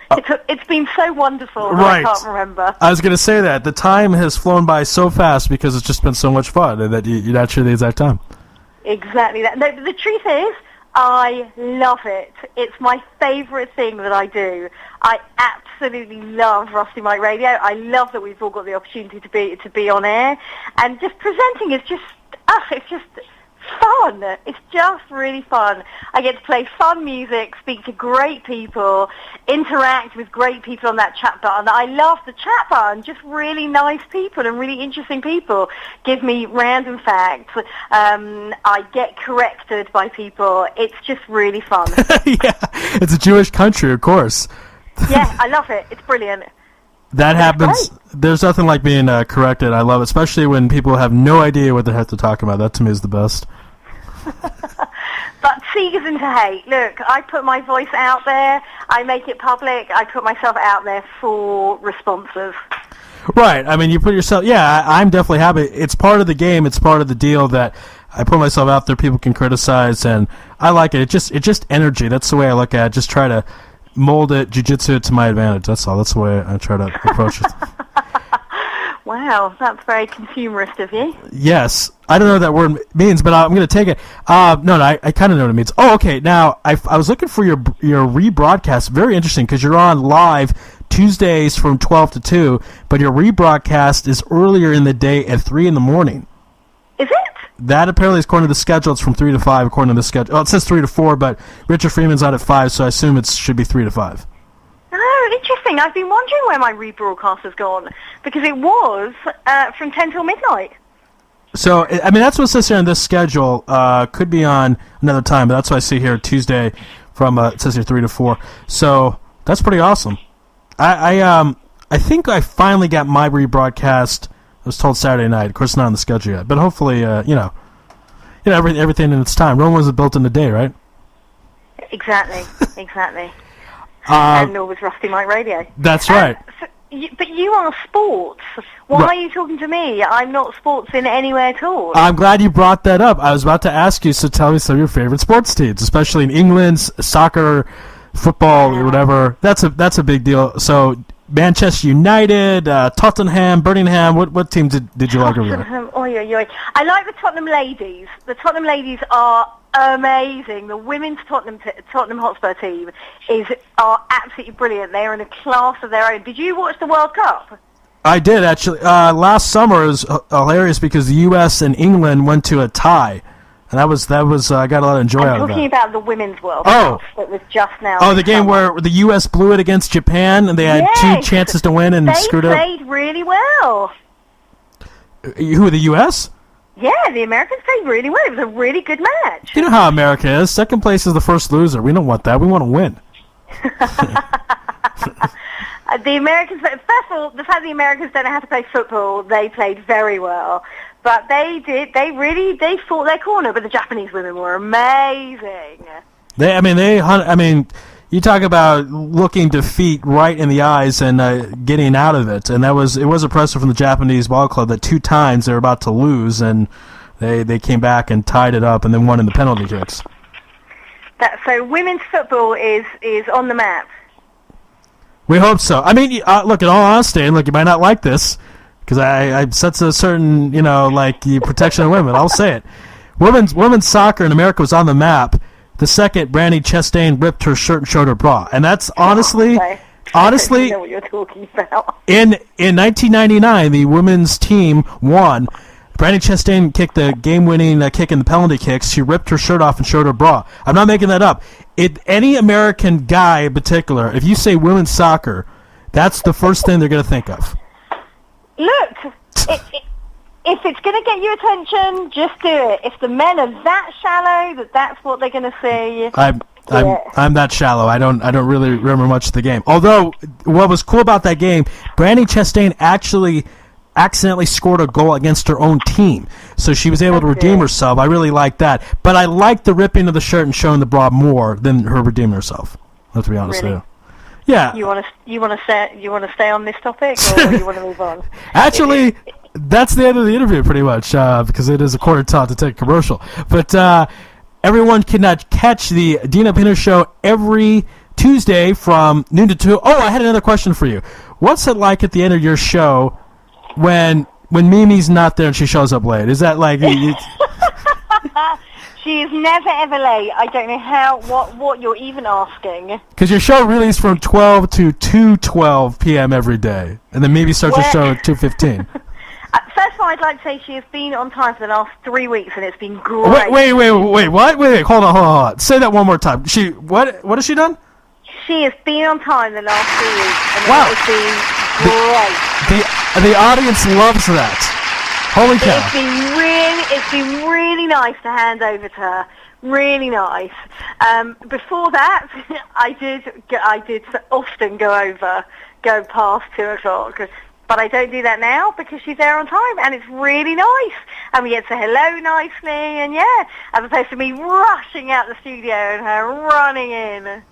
It's been so wonderful that I can't remember. I was going to say that the time has flown by so fast because it's just been so much fun, and that you're not sure the exact time. Exactly that. No, the truth is, I love it. It's my favourite thing that I do. I absolutely love Rusty Mike Radio. I love that we've all got the opportunity to be on air, and just presenting is just it's just fun. It's just really fun. I get to play fun music, speak to great people, interact with great people on that chat button. I love the chat button. Just really nice people and really interesting people give me random facts. I get corrected by people. It's just really fun. Yeah, it's a Jewish country, of course. Yeah, I love it. It's brilliant. That happens. There's nothing like being corrected. I love it, especially when people have no idea what they have to talk about. That to me is the best. But seekers into hate. Look, I put my voice out there. I make it public. I put myself out there for responses. Right. I mean, you put yourself. Yeah, I'm definitely happy. It's part of the game. It's part of the deal that I put myself out there. People can criticize, and I like it. It's just energy. That's the way I look at it. Just try to mold it, jiu-jitsu it to my advantage. That's all. That's the way I try to approach it. Wow, that's very consumerist of you. Yes. I don't know what that word means, but I'm going to take it. No, I kind of know what it means. Oh, okay. Now, I was looking for your rebroadcast. Very interesting, because you're on live Tuesdays from 12 to 2, but your rebroadcast is earlier in the day at 3 in the morning. Is it? That apparently is according to the schedule. It's from 3 to 5 according to the schedule. Oh, it says 3 to 4, but Richard Freeman's on at 5, so I assume it should be 3 to 5. Oh, interesting. I've been wondering where my rebroadcast has gone, because it was from 10 till midnight. So, I mean, that's what it says here on this schedule. Could be on another time, but that's what I see here Tuesday from, it says here 3 to 4. So, that's pretty awesome. I think I finally got my rebroadcast. I was told Saturday night. Of course, it's not on the schedule yet, but hopefully, everything in its time. Rome wasn't built in a day, right? Exactly. And nor was Rusty Mike Radio. That's right. But you are sports. Why are you talking to me? I'm not sports in any way at all. I'm glad you brought that up. I was about to ask you, so tell me some of your favorite sports teams, especially in England, soccer, football, or whatever. That's a big deal. So Manchester United, Tottenham, Birmingham. What team did you like over there? I like the Tottenham ladies. The Tottenham ladies are amazing. The women's Tottenham Hotspur team are absolutely brilliant. They are in a class of their own. Did you watch the World Cup? I did, actually. Last summer it was hilarious because the U.S. and England went to a tie. And that was I got a lot of joy out of that. I'm talking about the Women's World Cup that was just now. Oh, the game where the U.S. blew it against Japan, and they had 2 chances to win and screwed up. They played really well. Who, the U.S.? Yeah, the Americans played really well. It was a really good match. You know how America is. Second place is the first loser. We don't want that. We want to win. The Americans, first of all, the fact the Americans don't know how to play football, they played very well. But they fought their corner, but the Japanese women were amazing. You talk about looking defeat right in the eyes and getting out of it. And it was impressive from the Japanese ball club that 2 times they were about to lose, and they came back and tied it up and then won in the penalty kicks. So women's football is on the map. We hope so. I mean, look, in all honesty, and look, you might not like this, because I sense a certain, the protection of women. I'll say it. Women's soccer in America was on the map the second Brandi Chastain ripped her shirt and showed her bra. And that's honestly, I don't know what you're talking about. In 1999, the women's team won. Brandi Chastain kicked the game-winning kick in the penalty kicks. She ripped her shirt off and showed her bra. I'm not making that up. Any American guy in particular, if you say women's soccer, that's the first thing they're going to think of. Look, if it's going to get your attention, just do it. If the men are that shallow that's what they're going to see. I'm that shallow. I don't really remember much of the game. Although what was cool about that game, Brandi Chastain actually accidentally scored a goal against her own team. So she was able to redeem herself. I really like that. But I like the ripping of the shirt and showing the bra more than her redeeming herself. Let's be honest with you. Yeah. You want to stay on this topic, or you want to move on? Actually, that's the end of the interview, pretty much, because it is a quarter to take a commercial. But everyone can catch the Dina Pinner Show every Tuesday from noon to 2. Oh, I had another question for you. What's it like at the end of your show when Mimi's not there and she shows up late? Is that like... She is never ever late. I don't know what you're even asking. Because your show really is from 12 to 2:12 p.m. every day. And then Mimi starts her show at 2:15. First of all, I'd like to say she has been on time for the last 3 weeks, and it's been great. Wait, what? Wait, hold on. Say that one more time. What has she done? She has been on time the last 3 weeks, and wow. It's been great. The audience loves that. Holy cow. It's been really nice to hand over to her. Really nice. Before that, I did often go past 2 o'clock. But I don't do that now because she's there on time, and it's really nice. And we get to say hello nicely, and as opposed to me rushing out the studio and her running in.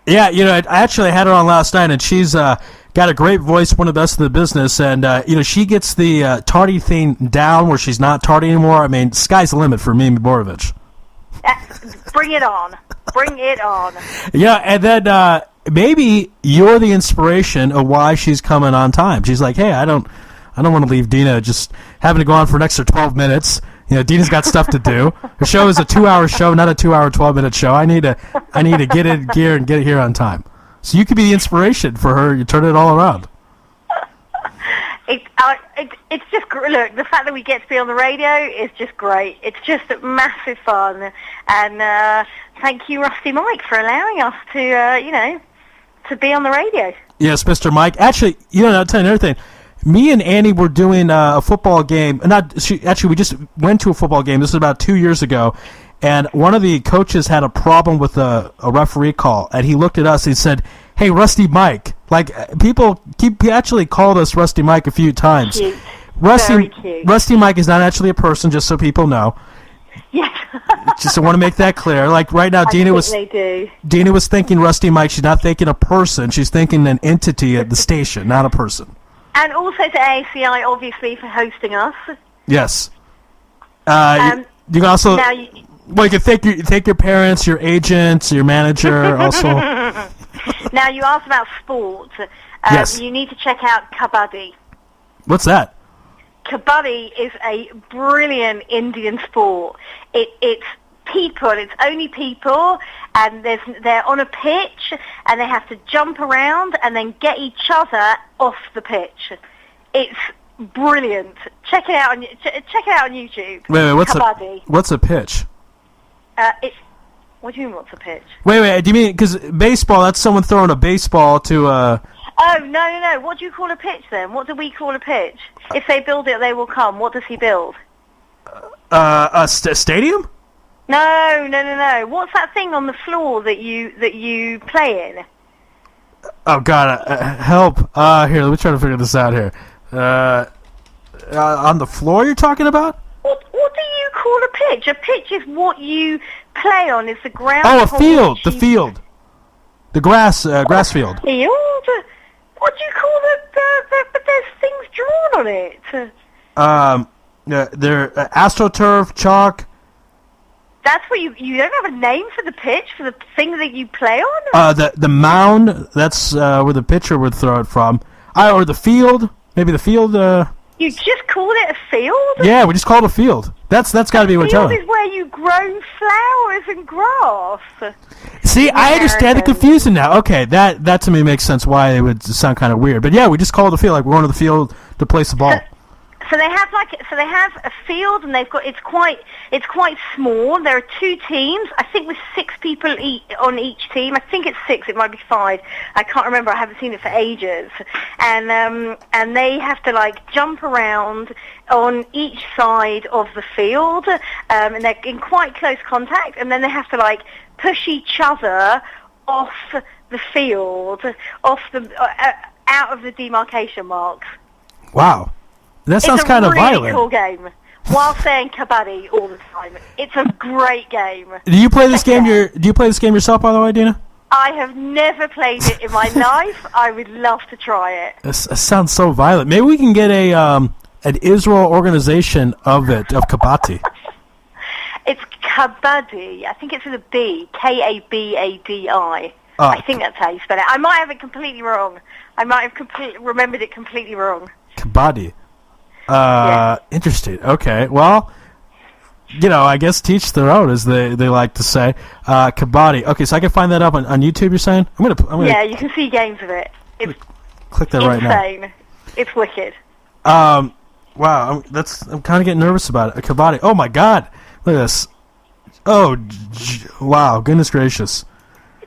Yeah, I actually had her on last night, and she's got a great voice, one of the best in the business, and she gets the tardy thing down where she's not tardy anymore. I mean, sky's the limit for Mimi Borovich. Bring it on. Bring it on. Yeah, and then maybe you're the inspiration of why she's coming on time. She's like, hey, I don't want to leave Dina just having to go on for an extra 12 minutes. Dina's got stuff to do. Her show is a 2-hour show, not a 2-hour, 12-minute show. I need to get in gear and get it here on time. So you could be the inspiration for her. You turn it all around. It's just look. The fact that we get to be on the radio is just great. It's just massive fun, and thank you, Rusty Mike, for allowing us to to be on the radio. Yes, Mr. Mike. Actually, I'll tell you another thing. Me and Annie were doing a football game. We just went to a football game. This was about 2 years ago, and one of the coaches had a problem with a referee call, and he looked at us and said, hey, Rusty Mike. Like, people actually called us Rusty Mike a few times. Cute. Very cute. Rusty Mike is not actually a person, just so people know. Yes. Just I want to make that clear. Like, right now, Dina was thinking Rusty Mike. She's not thinking a person. She's thinking an entity at the station, not a person. And also to AACI, obviously, for hosting us. Yes. You can also... you can thank your parents, your agents, your manager, also... Now, you asked about sports. Yes. You need to check out Kabaddi. What's that? Kabaddi is a brilliant Indian sport. It's people, it's only people, and they're on a pitch, and they have to jump around and then get each other off the pitch. It's brilliant. Check it out on YouTube. Wait, what's a pitch? What do you mean, what's a pitch? Wait, do you mean, because baseball, that's someone throwing a baseball to Oh, no. What do you call a pitch, then? What do we call a pitch? If they build it, they will come. What does he build? A stadium? No. What's that thing on the floor that you play in? Oh, God, help. Here, let me try to figure this out here. On the floor you're talking about? What do you call a pitch? A pitch is what you play on. It's the ground. Oh, a field. The field. The grass field. Field? What do you call it? But there's things drawn on it. They're AstroTurf, chalk. That's what you don't have a name for the pitch, for the thing that you play on? The mound, that's where the pitcher would throw it from. Or the field. Maybe the field. You just call it a field? Yeah, we just call it a field. That's got to be what you're telling. Field is where you grow flowers and grass. See, I understand the confusion now. Okay, that to me makes sense why it would sound kind of weird. But yeah, we just call it a field, like we're going to the field to place the ball. So they have a field, and it's quite small. There are 2 teams. I think with 6 people on each team. I think it's 6. It might be 5. I can't remember. I haven't seen it for ages. And they have to jump around on each side of the field, and they're in quite close contact. And then they have to push each other off the field, out of the demarcation marks. Wow. That sounds kind of violent. It's a really cool game. While saying kabaddi all the time, it's a great game. Do you play this game? Do you play this game yourself, by the way, Dina? I have never played it in my life. I would love to try it. It sounds so violent. Maybe we can get an Israel organization of kabaddi. It's kabaddi. I think it's with a B. Kabadi. Oh. I think that's how you spell it. I might have it completely wrong. I might have remembered it completely wrong. Kabaddi. Yeah. Interesting. Okay. Well, I guess teach their own, as they like to say. Kabaddi. Okay, so I can find that up on YouTube. You're saying? I'm gonna. Yeah, you can see games of it. It's click that right now. insane. It's wicked. Wow. I'm kind of getting nervous about it. Kabaddi. Oh my God. Look at this. Oh, wow. Goodness gracious.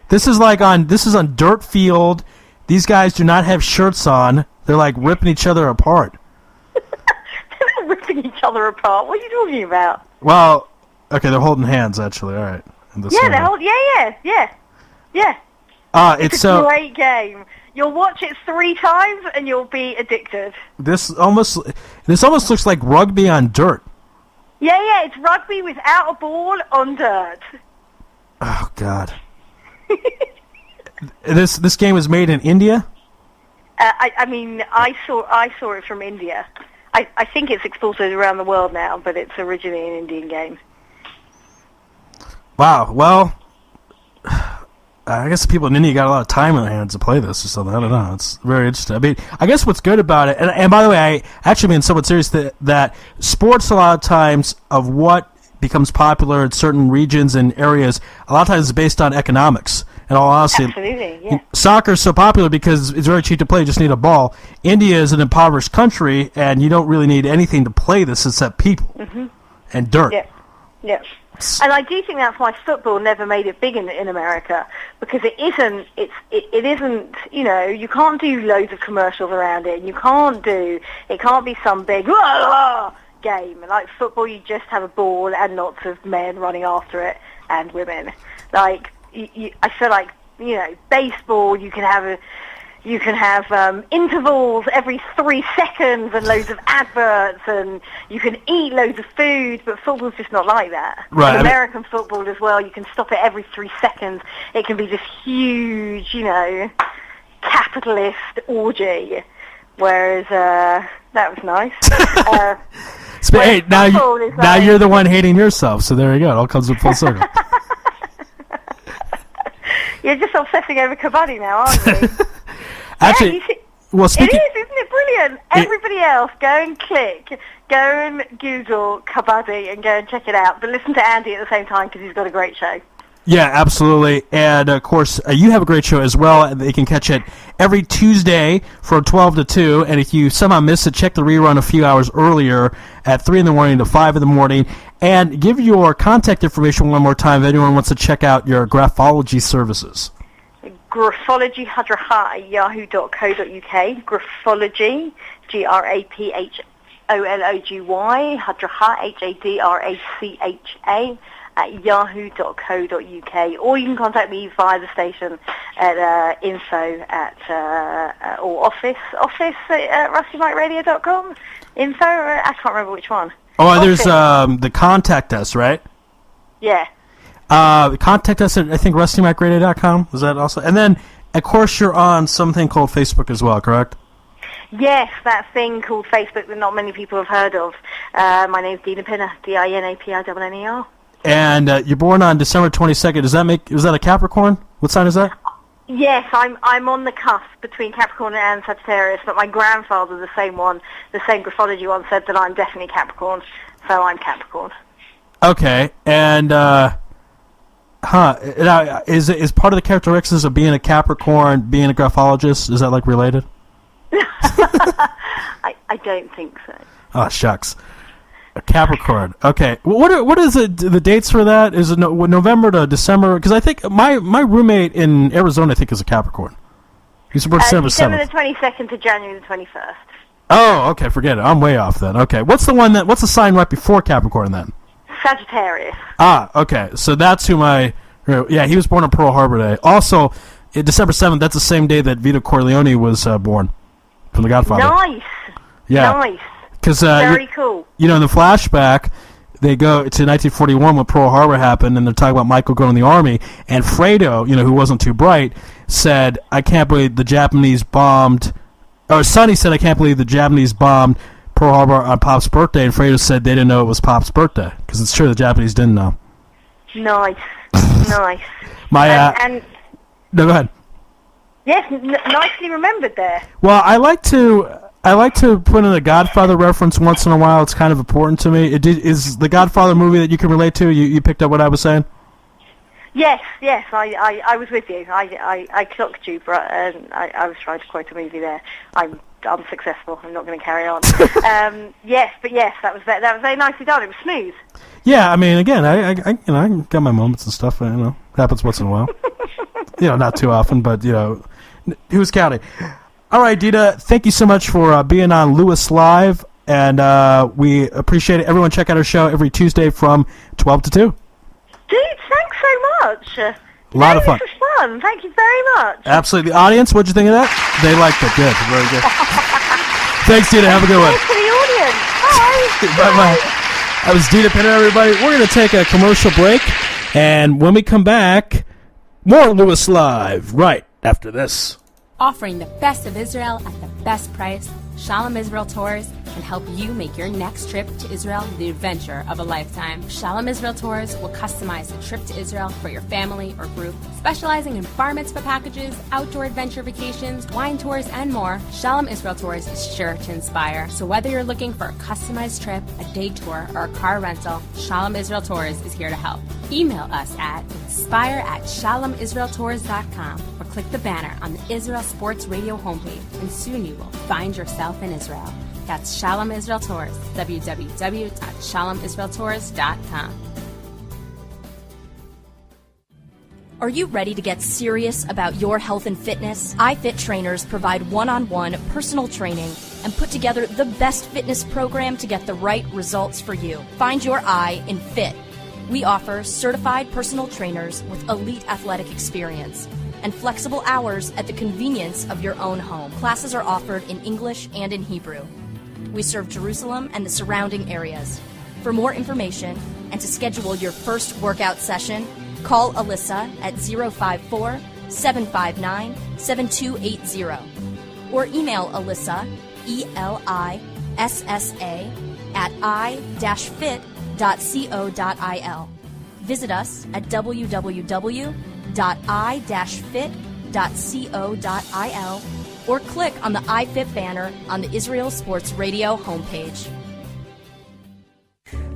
This is on dirt field. These guys do not have shirts on. They're like ripping each other apart. They're not ripping each other apart. What are you talking about? Well, okay, they're holding hands, actually. All right. Yeah. It's a great game. You'll watch it 3 times and you'll be addicted. This almost looks like rugby on dirt. Yeah, it's rugby without a ball on dirt. Oh God. This game was made in India? I saw it from India. I think it's exported around the world now, but it's originally an Indian game. Wow. Well, I guess the people in India got a lot of time on their hands to play this or something. I don't know. It's very interesting. I mean, I guess what's good about it, and by the way, I actually mean somewhat serious that sports a lot of times of what becomes popular in certain regions and areas, a lot of times is based on economics. In all honesty, absolutely, yeah. Soccer is so popular because it's very cheap to play. You just need a ball. India is an impoverished country, and you don't really need anything to play this except people and dirt. Yeah. And I do think that's why football never made it big in America, because it isn't. You can't do loads of commercials around it. It can't be some big game like football. You just have a ball and lots of men running after it and women. Like I feel like baseball. You can have intervals every 3 seconds and loads of adverts, and you can eat loads of food, but football's just not like that. Right. And American football as well, you can stop it every 3 seconds. It can be this huge, capitalist orgy, whereas that was nice. Hey, now you're the one hating yourself, so there you go. It all comes in full circle. You're just obsessing over kabaddi now, aren't you? Actually, it is, isn't it brilliant? Everybody else, go and Google kabaddi and go and check it out. But listen to Andy at the same time because he's got a great show. Yeah, absolutely. And, of course, you have a great show as well. They can catch it every Tuesday from 12 to 2. And if you somehow miss it, check the rerun a few hours earlier at 3 in the morning to 5 in the morning. And give your contact information one more time if anyone wants to check out your graphology services. Graphology Hadraha at yahoo.co.uk. Graphology, Graphology, Hadraha, Hadracha, at yahoo.co.uk, or you can contact me via the station at info at or office at rustymicradio.com. Info, I can't remember which one. Oh, office. There's the contact us, right? Yeah. Contact us at, I think, rustymicradio.com. Is that also? And then, of course, you're on something called Facebook as well, correct? Yes, that thing called Facebook that not many people have heard of. My name's Dina Pinner, DINAPINNER. And you're born on December 22nd. Was that a Capricorn? What sign is that? Yes, I'm on the cusp between Capricorn and Sagittarius, but my grandfather, the same graphology one, said that I'm definitely Capricorn, so I'm Capricorn. Okay, and now, is part of the characteristics of being a Capricorn being a graphologist? Is that like related? I don't think so. Oh shucks. A Capricorn. Okay. What is the dates for that? Is it November to December? Because I think my roommate in Arizona, I think, is a Capricorn. He's born December 7th. December the 22nd to January the 21st. Oh, okay. Forget it. I'm way off then. Okay. What's the sign right before Capricorn then? Sagittarius. Ah, okay. So that's who he was born on Pearl Harbor Day. Also, December 7th, that's the same day that Vito Corleone was born from The Godfather. Nice. Yeah. Nice. Because Very cool. in the flashback, they go to 1941 when Pearl Harbor happened, and they're talking about Michael going to the Army, and Fredo, who wasn't too bright, said, "I can't believe the Japanese bombed," or Sonny said, "I can't believe the Japanese bombed Pearl Harbor on Pop's birthday," and Fredo said they didn't know it was Pop's birthday, because it's true, the Japanese didn't know. Nice. Nice. No, go ahead. Yes, nicely remembered there. Well, I like to put in a Godfather reference once in a while. It's kind of important to me. Is the Godfather movie that you can relate to? You picked up what I was saying? Yes, I was with you. I clocked you, and I was trying to quote a movie there. I'm unsuccessful. I'm not going to carry on. Yes, that was very nicely done. It was smooth. Yeah, I mean, again, I got my moments and stuff. Happens once in a while. Not too often, but who's counting? All right, Dita, thank you so much for being on Louis Live, and we appreciate it. Everyone, check out our show every Tuesday from 12 to 2. Dude, thanks so much. A lot of fun. This was fun. Thank you very much. Absolutely. The audience, what'd you think of that? They liked it. Good. Very good. Thanks, Dita. Have a good one. Thanks to the audience. Bye. Bye-bye. That was Dita Pinner, everybody. We're going to take a commercial break, and when we come back, more Louis Live right after this. Offering the best of Israel at the best price, Shalom Israel Tours can help you make your next trip to Israel the adventure of a lifetime. Shalom Israel Tours will customize a trip to Israel for your family or group. Specializing in bar mitzvah packages, outdoor adventure vacations, wine tours, and more, Shalom Israel Tours is sure to inspire. So whether you're looking for a customized trip, a day tour, or a car rental, Shalom Israel Tours is here to help. Email us at inspire@shalomisraeltours.com or click the banner on the Israel Sports Radio homepage, and soon you will find yourself in Israel. That's Shalom Israel Tours, www.shalomisraeltours.com. Are you ready to get serious about your health and fitness? iFit trainers provide one-on-one personal training and put together the best fitness program to get the right results for you. Find your I in Fit. We offer certified personal trainers with elite athletic experience and flexible hours at the convenience of your own home. Classes are offered in English and in Hebrew. We serve Jerusalem and the surrounding areas. For more information and to schedule your first workout session, call Alyssa at 054-759-7280 or email Alyssa, ELISSA, at i-fit.co.il. Visit us at www.i-fit.co.il or click on the iFit banner on the Israel Sports Radio homepage.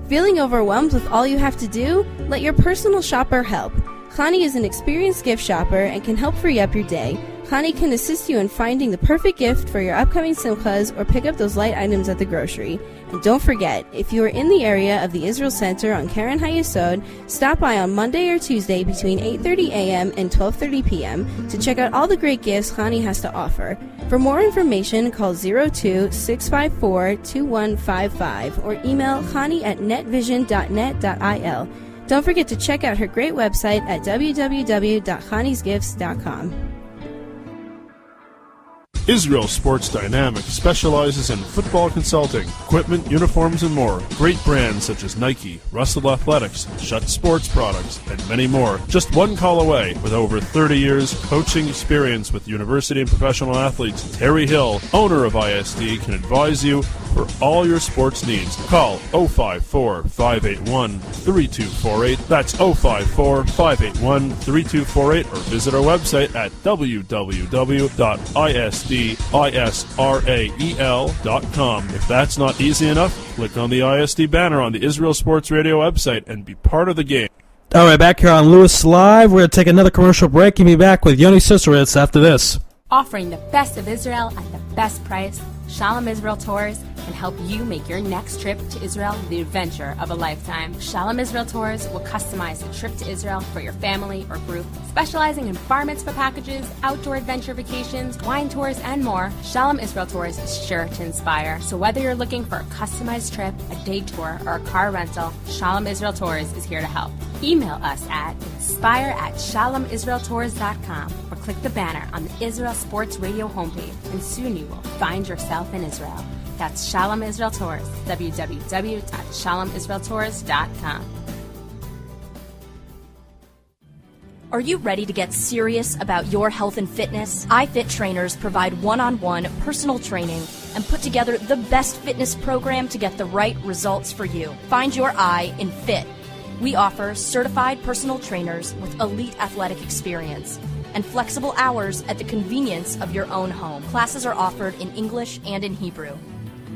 Feeling overwhelmed with all you have to do? Let your personal shopper help. Chani is an experienced gift shopper and can help free up your day. Chani can assist you in finding the perfect gift for your upcoming simchas or pick up those light items at the grocery. And don't forget, if you are in the area of the Israel Center on Karen HaYesod, stop by on Monday or Tuesday between 8:30 a.m. and 12:30 p.m. to check out all the great gifts Chani has to offer. For more information, call 02-654-2155 or email chani at netvision.net.il. Don't forget to check out her great website at www.chanisgifts.com. Israel Sports Dynamics specializes in football consulting, equipment, uniforms, and more. Great brands such as Nike, Russell Athletics, Schutt Sports Products, and many more. Just one call away. With over 30 years coaching experience with university and professional athletes, Terry Hill, owner of ISD, can advise you for all your sports needs. Call 054-581-3248. That's 054-581-3248 or visit our website at www.isdisrael.com. If that's not easy enough, click on the ISD banner on the Israel Sports Radio website and be part of the game. All right, back here on Louis Live. We're going to take another commercial break and be back with Yoni Sisoritz after this. Offering the best of Israel at the best price, Shalom Israel Tours can help you make your next trip to Israel the adventure of a lifetime. Shalom Israel Tours will customize a trip to Israel for your family or group. Specializing in bar mitzvah packages, outdoor adventure vacations, wine tours, and more, Shalom Israel Tours is sure to inspire. So whether you're looking for a customized trip, a day tour, or a car rental, Shalom Israel Tours is here to help. Email us at inspire@shalomisraeltours.com or click the banner on the Israel Sports Radio homepage, and soon you will find yourself in Israel. That's Shalom Israel Tours, www.shalomisraeltours.com. Are you ready to get serious about your health and fitness? iFit trainers provide one-on-one personal training and put together the best fitness program to get the right results for you. Find your I in fit. We offer certified personal trainers with elite athletic experience and flexible hours at the convenience of your own home. Classes are offered in English and in Hebrew.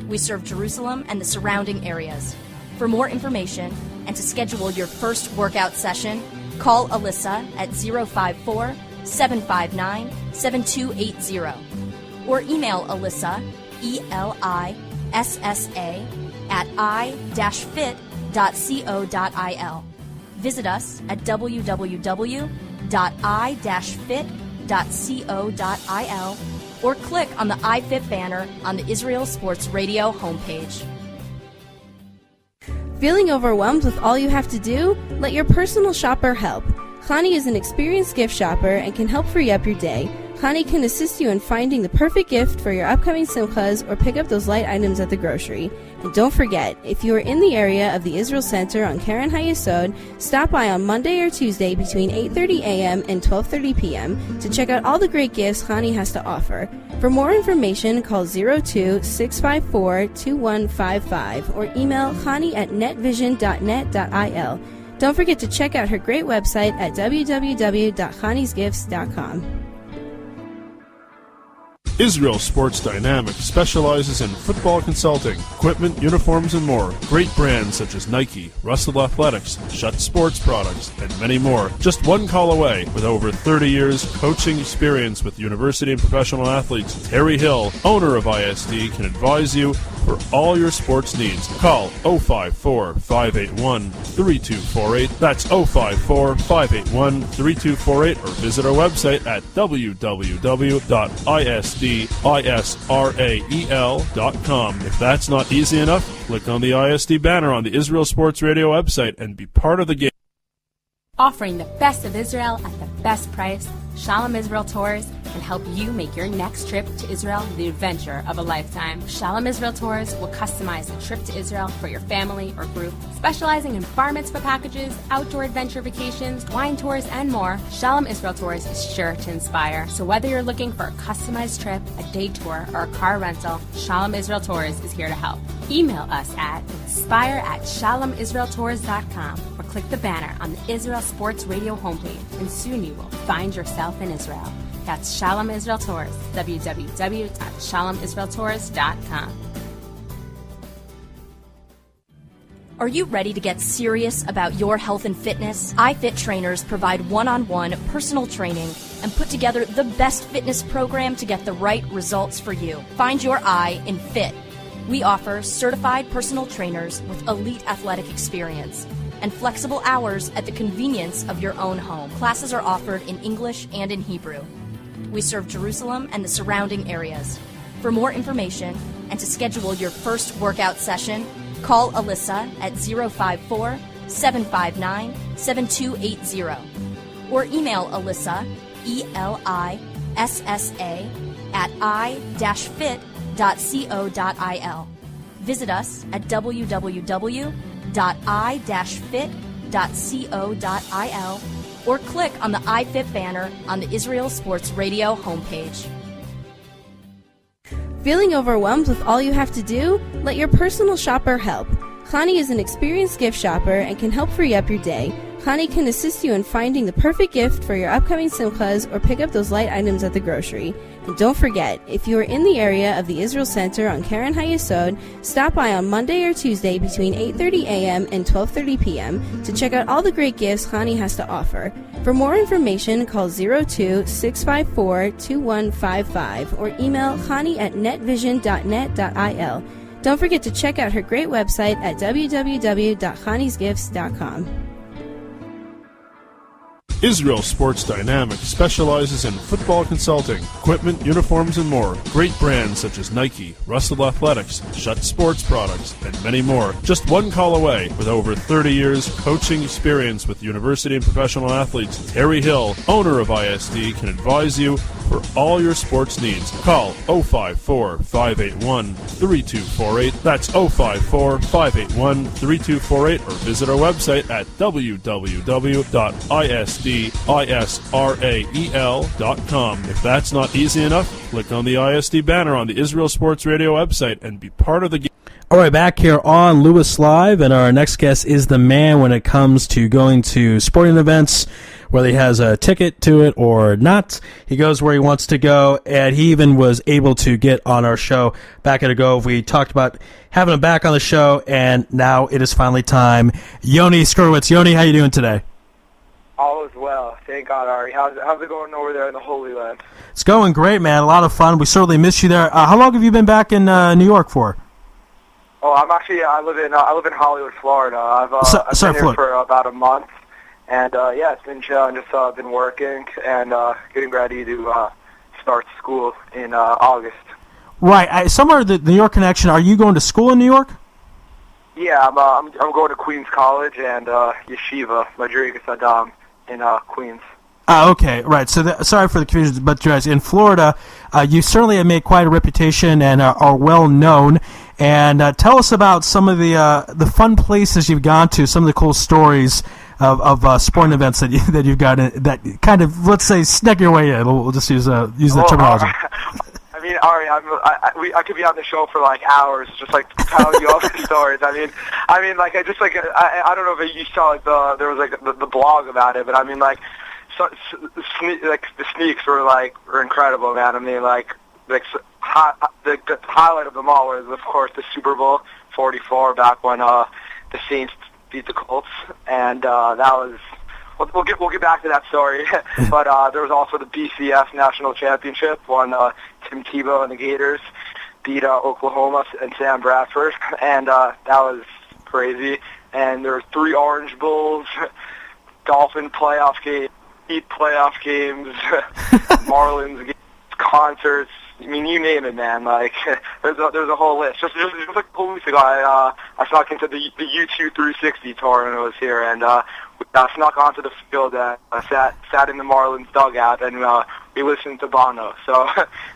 We serve Jerusalem and the surrounding areas. For more information and to schedule your first workout session, call Alyssa at 054-759-7280 or email Alyssa, ELISSA, at i-fit.co.il. Visit us at www.i-fit.co.il or click on the iFit banner on the Israel Sports Radio homepage. Feeling overwhelmed with all you have to do? Let your personal shopper help. Connie is an experienced gift shopper and can help free up your day. Connie can assist you in finding the perfect gift for your upcoming simchas or pick up those light items at the grocery. And don't forget, if you are in the area of the Israel Center on Karen HaYesod, stop by on Monday or Tuesday between 8:30 a.m. and 12:30 p.m. to check out all the great gifts Connie has to offer. For more information, call 02-654-2155 or email Connie at netvision.net.il. Don't forget to check out her great website at www.conniesgifts.com. Israel Sports Dynamics specializes in football consulting, equipment, uniforms, and more. Great brands such as Nike, Russell Athletics, Schutt Sports Products, and many more. Just one call away. With over 30 years coaching experience with university and professional athletes, Terry Hill, owner of ISD, can advise you for all your sports needs. Call 054-581-3248. That's 054-581-3248 or visit our website at www.isdisrael.com. If that's not easy enough, click on the ISD banner on the Israel Sports Radio website and be part of the game. Offering the best of Israel at the best price, Shalom Israel Tours can help you make your next trip to Israel the adventure of a lifetime. Shalom Israel Tours will customize a trip to Israel for your family or group. Specializing in bar mitzvah packages, outdoor adventure vacations, wine tours, and more, Shalom Israel Tours is sure to inspire. So whether you're looking for a customized trip, a day tour, or a car rental, Shalom Israel Tours is here to help. Email us at inspire@shalomisraeltours.com or click the banner on the Israel Sports Radio homepage, and soon you will find yourself in Israel. That's Shalom Israel Tours, www.shalomisraeltours.com. Are you ready to get serious about your health and fitness? iFit trainers provide one-on-one personal training and put together the best fitness program to get the right results for you. Find your I in fit. We offer certified personal trainers with elite athletic experience and flexible hours at the convenience of your own home. Classes are offered in English and in Hebrew. We serve Jerusalem and the surrounding areas. For more information and to schedule your first workout session, call Alyssa at 054-759-7280 or email Alyssa, ELISSA, at i-fit.co.il. Visit us at www.i-fit.co.il or click on the iFit banner on the Israel Sports Radio homepage. Feeling overwhelmed with all you have to do? Let your personal shopper help. Connie is an experienced gift shopper and can help free up your day. Connie can assist you in finding the perfect gift for your upcoming simchas or pick up those light items at the grocery. And don't forget, if you are in the area of the Israel Center on Karen HaYesod, stop by on Monday or Tuesday between 8:30 a.m. and 12:30 p.m. to check out all the great gifts Connie has to offer. For more information, call 02-654-2155 or email Connie at netvision.net.il. Don't forget to check out her great website at www.conniesgifts.com. Israel Sports Dynamics specializes in football consulting, equipment, uniforms, and more. Great brands such as Nike, Russell Athletics, Schutt Sports Products, and many more. Just one call away. With over 30 years coaching experience with university and professional athletes, Terry Hill, owner of ISD, can advise you for all your sports needs. Call 054-581-3248. That's 054-581-3248, or visit our website at www.isdisrael.com. If that's not easy enough, click on the ISD banner on the Israel Sports Radio website and be part of the game. All right, back here on Louis Live, and our next guest is the man when it comes to going to sporting events, whether he has a ticket to it or not. He goes where he wants to go, and he even was able to get on our show back at ago. We talked about having him back on the show, and now it is finally time. Yoni Skurwitz. Yoni, how you doing today? All is well. Thank God, Ari. How's it going over there in the Holy Land? It's going great, man. A lot of fun. We certainly miss you there. How long have you been back in New York for? Oh, I live in Hollywood, Florida. I've been here for about a month, and it's been chill. Just been working and getting ready to start school in August. Right. Somewhere the New York connection. Are you going to school in New York? Yeah, I'm going to Queens College and Yeshiva Madrigas Adam in Queens. Okay, right. So sorry for the confusion, but guys, in Florida, you certainly have made quite a reputation and are well known. And tell us about some of the fun places you've gone to, some of the cool stories of sporting events that you've got that kind of, let's say, snuck your way in. We'll just use the terminology. I mean, Ari, I could be on the show for like hours, just like telling you all the stories. I mean, like I don't know if you saw like there was like the blog about it, but I mean like. So, the sneaks were incredible, man. I mean, the highlight of them all was, of course, the Super Bowl 44 back when the Saints beat the Colts, and that was. We'll get back to that story, but there was also the BCS National Championship when Tim Tebow and the Gators beat Oklahoma and Sam Bradford, and that was crazy. And there were 3 Orange Bowls, Dolphin playoff games. Heat playoff games, Marlins games, concerts. I mean, you name it, man. Like, there's a whole list. Just like a couple weeks ago, I snuck into the U2 360 tour when I was here, and I snuck onto the field. Sat in the Marlins dugout, and we listened to Bono. So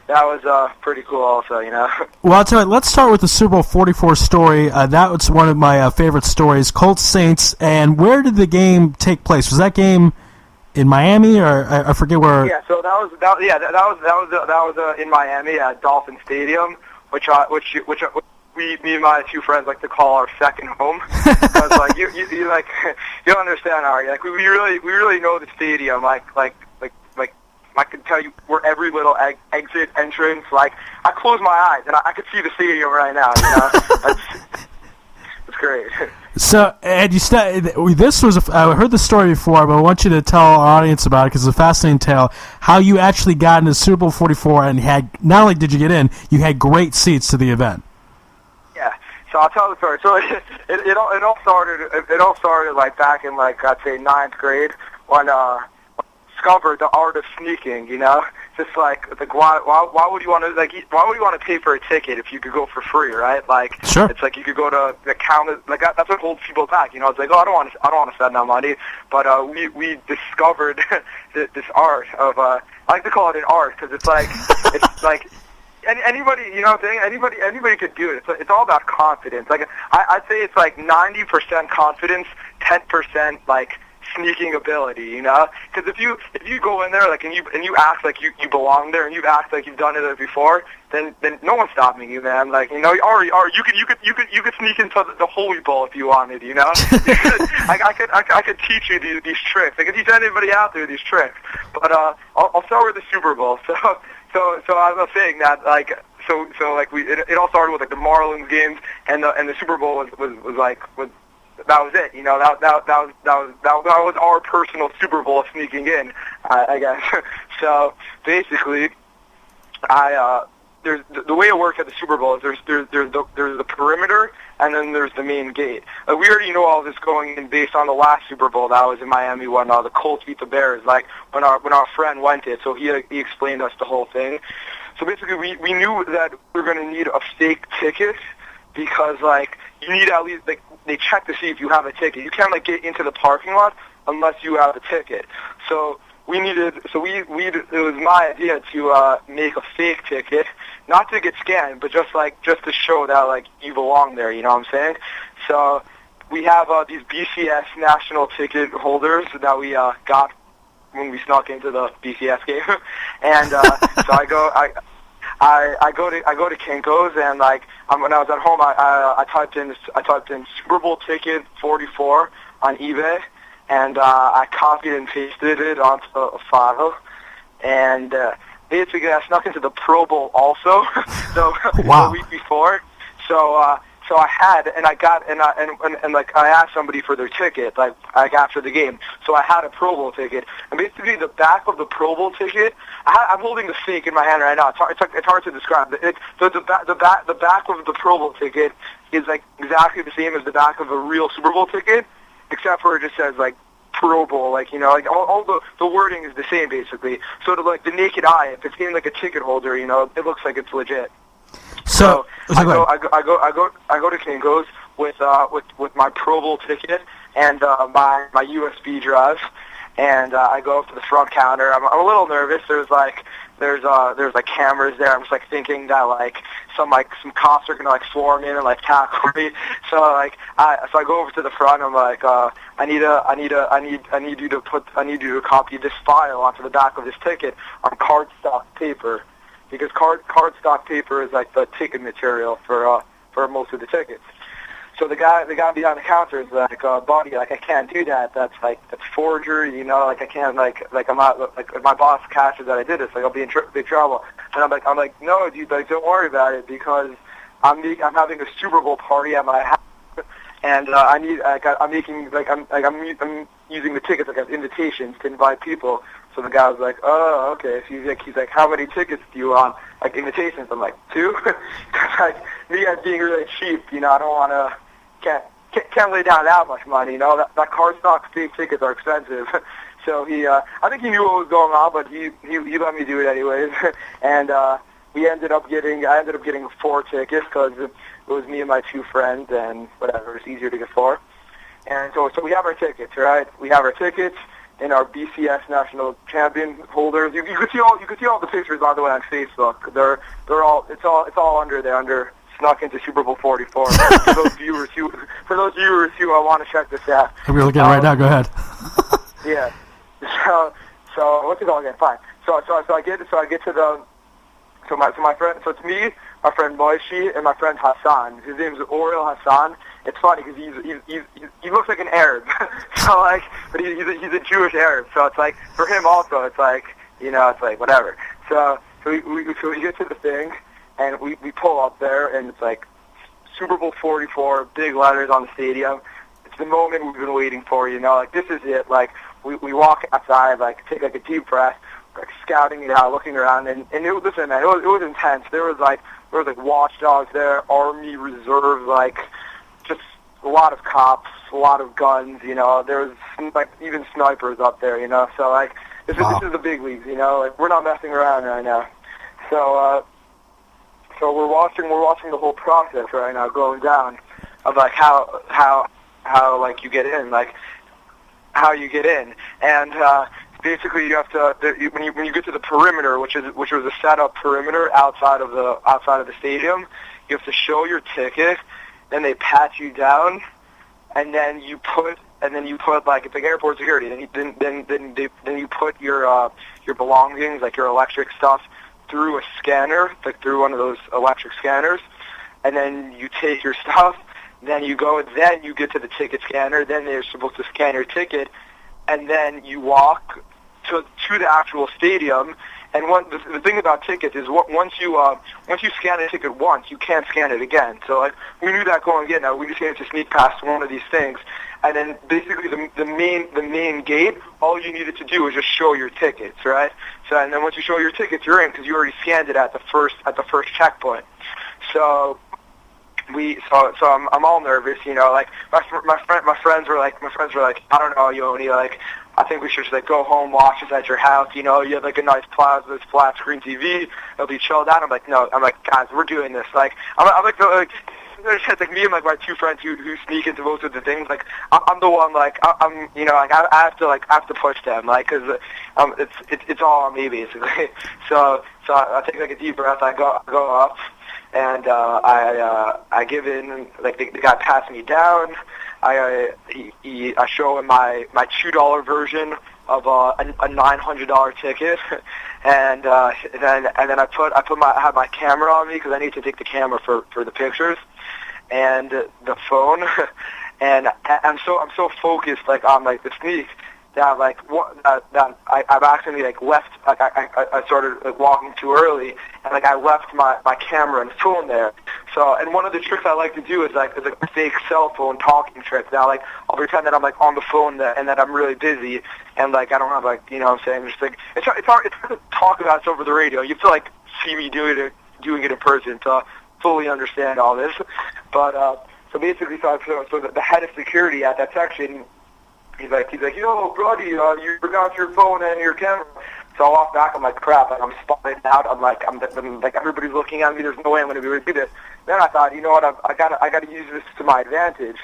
that was pretty cool, also. You know. Well, I'll tell you. Let's start with the Super Bowl 44 story. That was one of my favorite stories. Colts Saints, and where did the game take place? Was that game in Miami, or I forget where? Yeah, so that was in Miami at Dolphin Stadium, which me and my 2 friends like to call our second home. Because like you don't understand, Ari. Like we really know the stadium. Like I could tell you where every little exit entrance. Like I close my eyes and I could see the stadium right now. You know, it's great. So, and this was I heard the story before, but I want you to tell our audience about it because it's a fascinating tale. How you actually got into Super Bowl 44 and had not only did you get in, you had great seats to the event. Yeah, so I'll tell the story. So it all started like back in like I'd say 9th grade when discovered the art of sneaking. You know, just like why would you want to pay for a ticket if you could go for free, right? Like sure. It's like you could go to the counter, like that's what holds people back. You know, it's like, oh, I don't want to spend that money, but we discovered this art of I like to call it an art because it's like anybody, you know what I'm saying? Anybody could do it. It's all about confidence. Like I'd say it's like 90% confidence, 10% like sneaking ability, you know? Because if you go in there like and you act like you belong there and you act like you've done it before, then no one's stopping you, man. Like, you know, Ari, you could sneak into the Holy Bowl if you wanted, you know? I could teach you these tricks. I could teach anybody out there these tricks. But I'll start with the Super Bowl. So I was saying that it all started with like the Marlins games and the Super Bowl was that was it, you know. That was our personal Super Bowl sneaking in, I guess. So basically, there's the way it works at the Super Bowl is there's the perimeter and then there's the main gate. We already know all this going in based on the last Super Bowl that was in Miami when the Colts beat the Bears. Like when our friend went it, so he explained us the whole thing. So basically, we knew that we were going to need a fake ticket because like you need at least like. They check to see if you have a ticket. You can't like get into the parking lot unless you have a ticket. So it was my idea to make a fake ticket, not to get scanned, but just to show that like you belong there. You know what I'm saying? So we have these BCS national ticket holders that we got when we snuck into the BCS game, and so I go to Kinko's, and like when I was at home, I typed in Super Bowl ticket 44 on eBay, and I copied and pasted it onto a file, and basically I snuck into the Pro Bowl also, the week before, so I had, and I got, and like I asked somebody for their ticket, like after the game. So I had a Pro Bowl ticket, and basically the back of the Pro Bowl ticket, I'm holding the fake in my hand right now. It's hard to describe. The back of the Pro Bowl ticket is like exactly the same as the back of a real Super Bowl ticket, except for it just says like Pro Bowl, like, you know, like all the wording is the same basically. So to like the naked eye, if it's in like a ticket holder, you know, it looks like it's legit. So I go to Kinko's with my Pro Bowl ticket and my USB drive, and I go up to the front counter. I'm a little nervous. There's cameras there. I'm just like thinking that like some cops are gonna like swarm in and like tackle me. So like I go over to the front. I'm like I need you to copy this file onto the back of this ticket on cardstock paper. Because cardstock paper is like the ticket material for most of the tickets. So the guy behind the counter is like, buddy, like I can't do that. That's forgery, you know. Like I can't, like I'm not, like if my boss catches that I did this, like I'll be in big trouble. And I'm like, no, dude, like don't worry about it because I'm having a Super Bowl party at my house, and I'm using the tickets like as invitations to invite people. So the guy was like, oh, okay. So he's like, how many tickets do you want? Like invitations? I'm like, 2. Like me as being really cheap, you know, I don't want to, can't lay down that much money, you know. That cardstock fake tickets are expensive. So I think he knew what was going on, but he let me do it anyways. And I ended up getting 4 tickets because it was me and my 2 friends, and whatever, it's easier to get 4. And so we have our tickets, right? We have our tickets. In our BCS national champion holders, you could see all the pictures, by the way, on Facebook. It's all under there, under snuck into Super Bowl 44. for those viewers who want to check this out. We're looking at it right now. Go ahead. Yeah. So what's it called again? Fine. So I get to the my friend. So it's me, my friend Moishi, and my friend Hassan. His name's Oriel Hassan. It's funny because he looks like an Arab, so like, but he's a Jewish Arab. So it's like for him also, it's like, you know, it's like whatever. So we get to the thing, and we pull up there, and it's like Super Bowl 44, big letters on the stadium. It's the moment we've been waiting for, you know. Like this is it. Like we walk outside, like take like a deep breath, like scouting it out, looking around, and listen, man, it was intense. There was like watchdogs there, Army Reserve, like. Just a lot of cops, a lot of guns, you know. There was like even snipers up there, you know. So like this is the big leagues, you know. Like we're not messing around right now. So we're watching the whole process right now going down of like how like you get in, like how you get in, and basically you have to when you get to the perimeter, which was a set up perimeter outside of the stadium, you have to show your ticket. Then they pat you down, and then you put like it's like airport security. Then you put your belongings, like your electric stuff, through a scanner, like through one of those electric scanners, and then you take your stuff. Then you get to the ticket scanner. Then they're supposed to scan your ticket, and then you walk to the actual stadium. And the thing about tickets is once you scan a ticket once, you can't scan it again. So like we knew that going in. Now we just needed to sneak past one of these things, and then basically the main gate, all you needed to do was just show your tickets, right? So and then once you show your tickets, you're in because you already scanned it at the first checkpoint. So I'm all nervous, you know. Like my friends were like, I don't know, Yoni, like. I think we should just like go home, watch this at your house. You know, you have like a nice plasma, flat screen TV. It'll be chilled out. I'm like, no. I'm like, guys, we're doing this. Like, I'm like it's like me and like my two friends who sneak into most of the things. Like I'm the one like I'm you know like I have to push them like because it's all on me basically. So I take like a deep breath. I go up and I give in. Like the guy passed me down. I show him my $2 version of a $900 ticket, and then I have my camera on me because I need to take the camera for the pictures, and the phone, and I'm so focused like on like the sneak that like that I've actually like left like I started like walking too early and like I left my camera and phone there. So and one of the tricks I like to do is like a fake cell phone talking trick. Now like I'll pretend that I'm like on the phone and that I'm really busy and like I don't have like you know what I'm saying just like it's hard to talk about it over the radio. You have to like see me doing it in person to fully understand all this. But so basically so the head of security at that section. He's like, yo, buddy, you forgot your phone and your camera. So I walk back. I'm like, crap. Like, I'm spotted out. I'm like, everybody's looking at me. There's no way I'm going to be able to do this. Then I thought, you know what? I gotta use this to my advantage.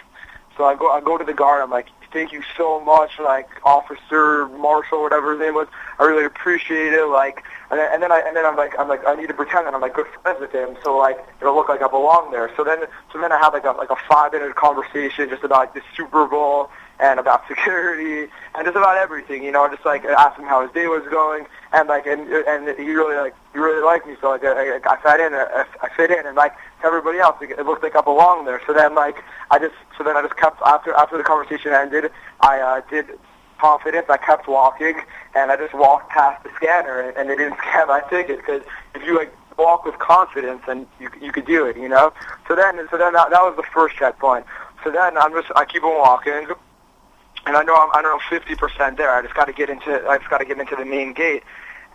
So I go to the guard. I'm like, thank you so much, like Officer Marshall, whatever his name was. I really appreciate it. Like, and then I'm like, I need to pretend that I'm like good friends with him, so like it'll look like I belong there. So then I have like a 5-minute conversation just about like, the Super Bowl. And about security and just about everything, you know. Just like asked him how his day was going, and like and he really liked me. So like I fit in, and like to everybody else, it looked like I belonged there. So then I just kept after the conversation ended, I did confidence. I kept walking, and I just walked past the scanner, and they didn't scan my ticket because if you like walk with confidence, then you could do it, you know. So then that was the first checkpoint. So then I keep on walking. And I know I'm 50% there. I just got to get into the main gate,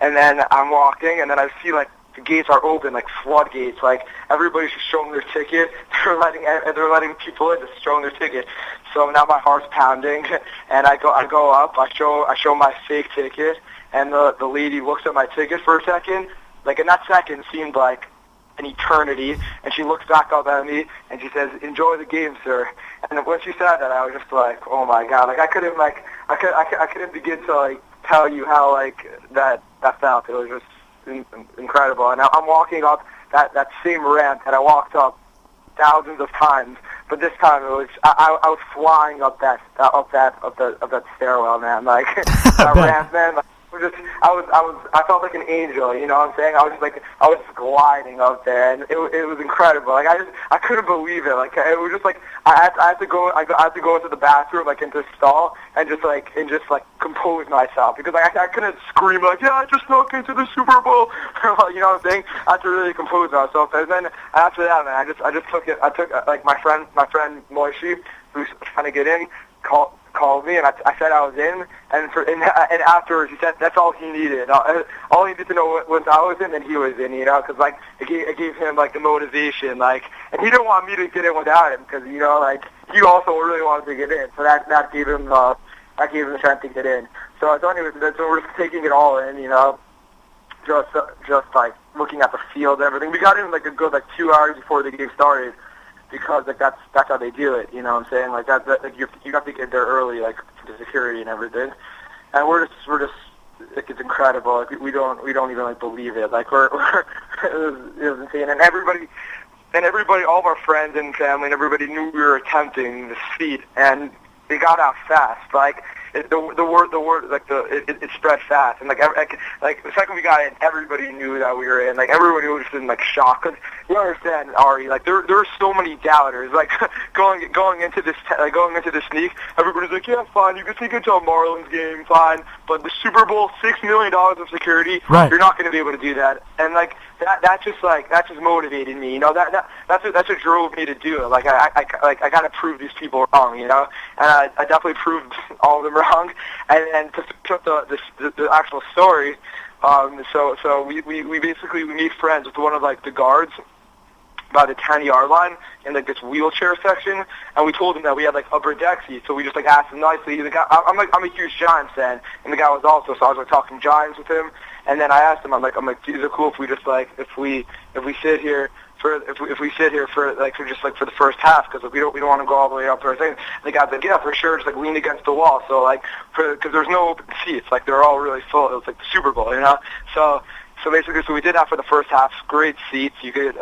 and then I'm walking, and then I see like the gates are open, like floodgates. Like everybody's just showing their ticket. They're letting people in, just showing their ticket. So now my heart's pounding, and I go up. I show my fake ticket, and the lady looks at my ticket for a second. Like in that second seemed like an eternity, and she looks back up at me and she says, "Enjoy the game, sir." And when she said that, I was just like, "Oh my god!" Like I couldn't begin to like tell you how like that felt. It was just incredible. And I'm walking up that same ramp that I walked up thousands of times, but this time it was I was flying up that stairwell, man. Like that ramp, man. Like, I felt like an angel, you know what I'm saying? I was just gliding up there, and it was incredible. Like I couldn't believe it. Like it was just like I had to go into the bathroom, like into the stall, and just compose myself because like I couldn't scream like, yeah, I just snuck into the Super Bowl, you know what I'm saying? I had to really compose myself, and then after that, man, I just took it. I took like my friend Moishi, who's trying to get in, called me, and I said I was in, and afterwards he said that's all he needed. All he needed to know was I was in and he was in, you know, because like it gave him like the motivation, like, and he didn't want me to get in without him because you know like he also really wanted to get in, so that gave him the chance to get in. So anyways, so we're just taking it all in, you know, just like looking at the field and everything. We got in like a good 2 hours before the game started. Because like that's how they do it, you know what I'm saying? Like that like you have to get there early, like for the security and everything. And we're just like it's incredible. Like we don't even like believe it. Like we're it was insane. And everybody, all of our friends and family and everybody knew we were attempting this feat, and they got out fast. Like the word like it spread fast, and like the second we got in, everybody knew that we were in. Like everybody was just in like shock. Cause you understand, Ari? Like there were so many doubters. Like going into this sneak, everybody's like, yeah, fine, you can sneak into a Marlins game, fine. But the Super Bowl, $6 million of security, right. You're not going to be able to do that. And like that just motivated me. You know that's what drove me to do it. Like I got to prove these people wrong. You know, and I definitely proved all of them wrong. And to put the actual story, so we basically made friends with one of like the guards by the 10-yard line in like this wheelchair section, and we told him that we had like upper deck seats. So we just like asked him nicely. He's like, I'm a huge Giants fan, and the guy was also. So I was like talking Giants with him, and then I asked him, I'm like, is it cool if we just like if we sit here if we sit here for the first half, because we don't want to go all the way up to our thing. And the guy's like, yeah, for sure, just like lean against the wall. So like because there's no open seats, like they're all really full. It was like the Super Bowl, you know. So basically, we did that for the first half. Great seats. You could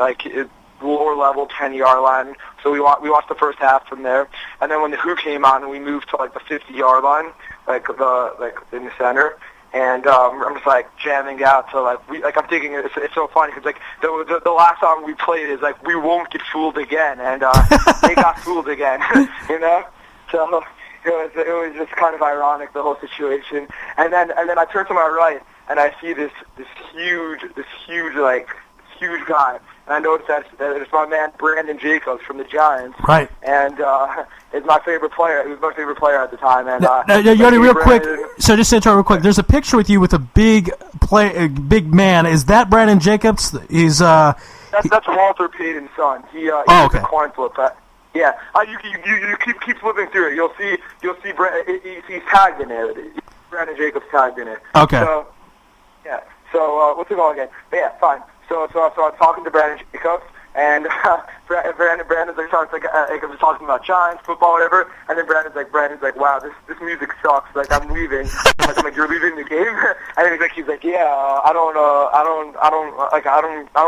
lower level 10-yard line. So we watched the first half from there, and then when the Who came on, we moved to like the 50-yard line, like in the center. And I'm just like jamming out to I'm thinking it's so funny because like the last song we played is like We Won't Get Fooled Again, and they got fooled again, you know. So it was just kind of ironic, the whole situation. And then I turn to my right and I see this huge guy. And I noticed that it's my man Brandon Jacobs from the Giants. Right. And is my favorite player. He was my favorite player at the time. And Yoni, real quick. So just to interrupt real quick. There's a picture with you with a big man. Is that Brandon Jacobs? He's that's Walter Payton's son. He okay. a coin flip. Yeah. You keep flipping through it. You'll see he's tagged in it. Brandon Jacobs tagged in it. Okay. So yeah. So what's it called again? But yeah, fine. So I'm talking to Brandon Jacobs, and Brandon's like talking about Giants, football, whatever, and then Brandon's like, wow, this music sucks. Like I'm leaving. I'm like, you're leaving the game? And he's like, yeah, I don't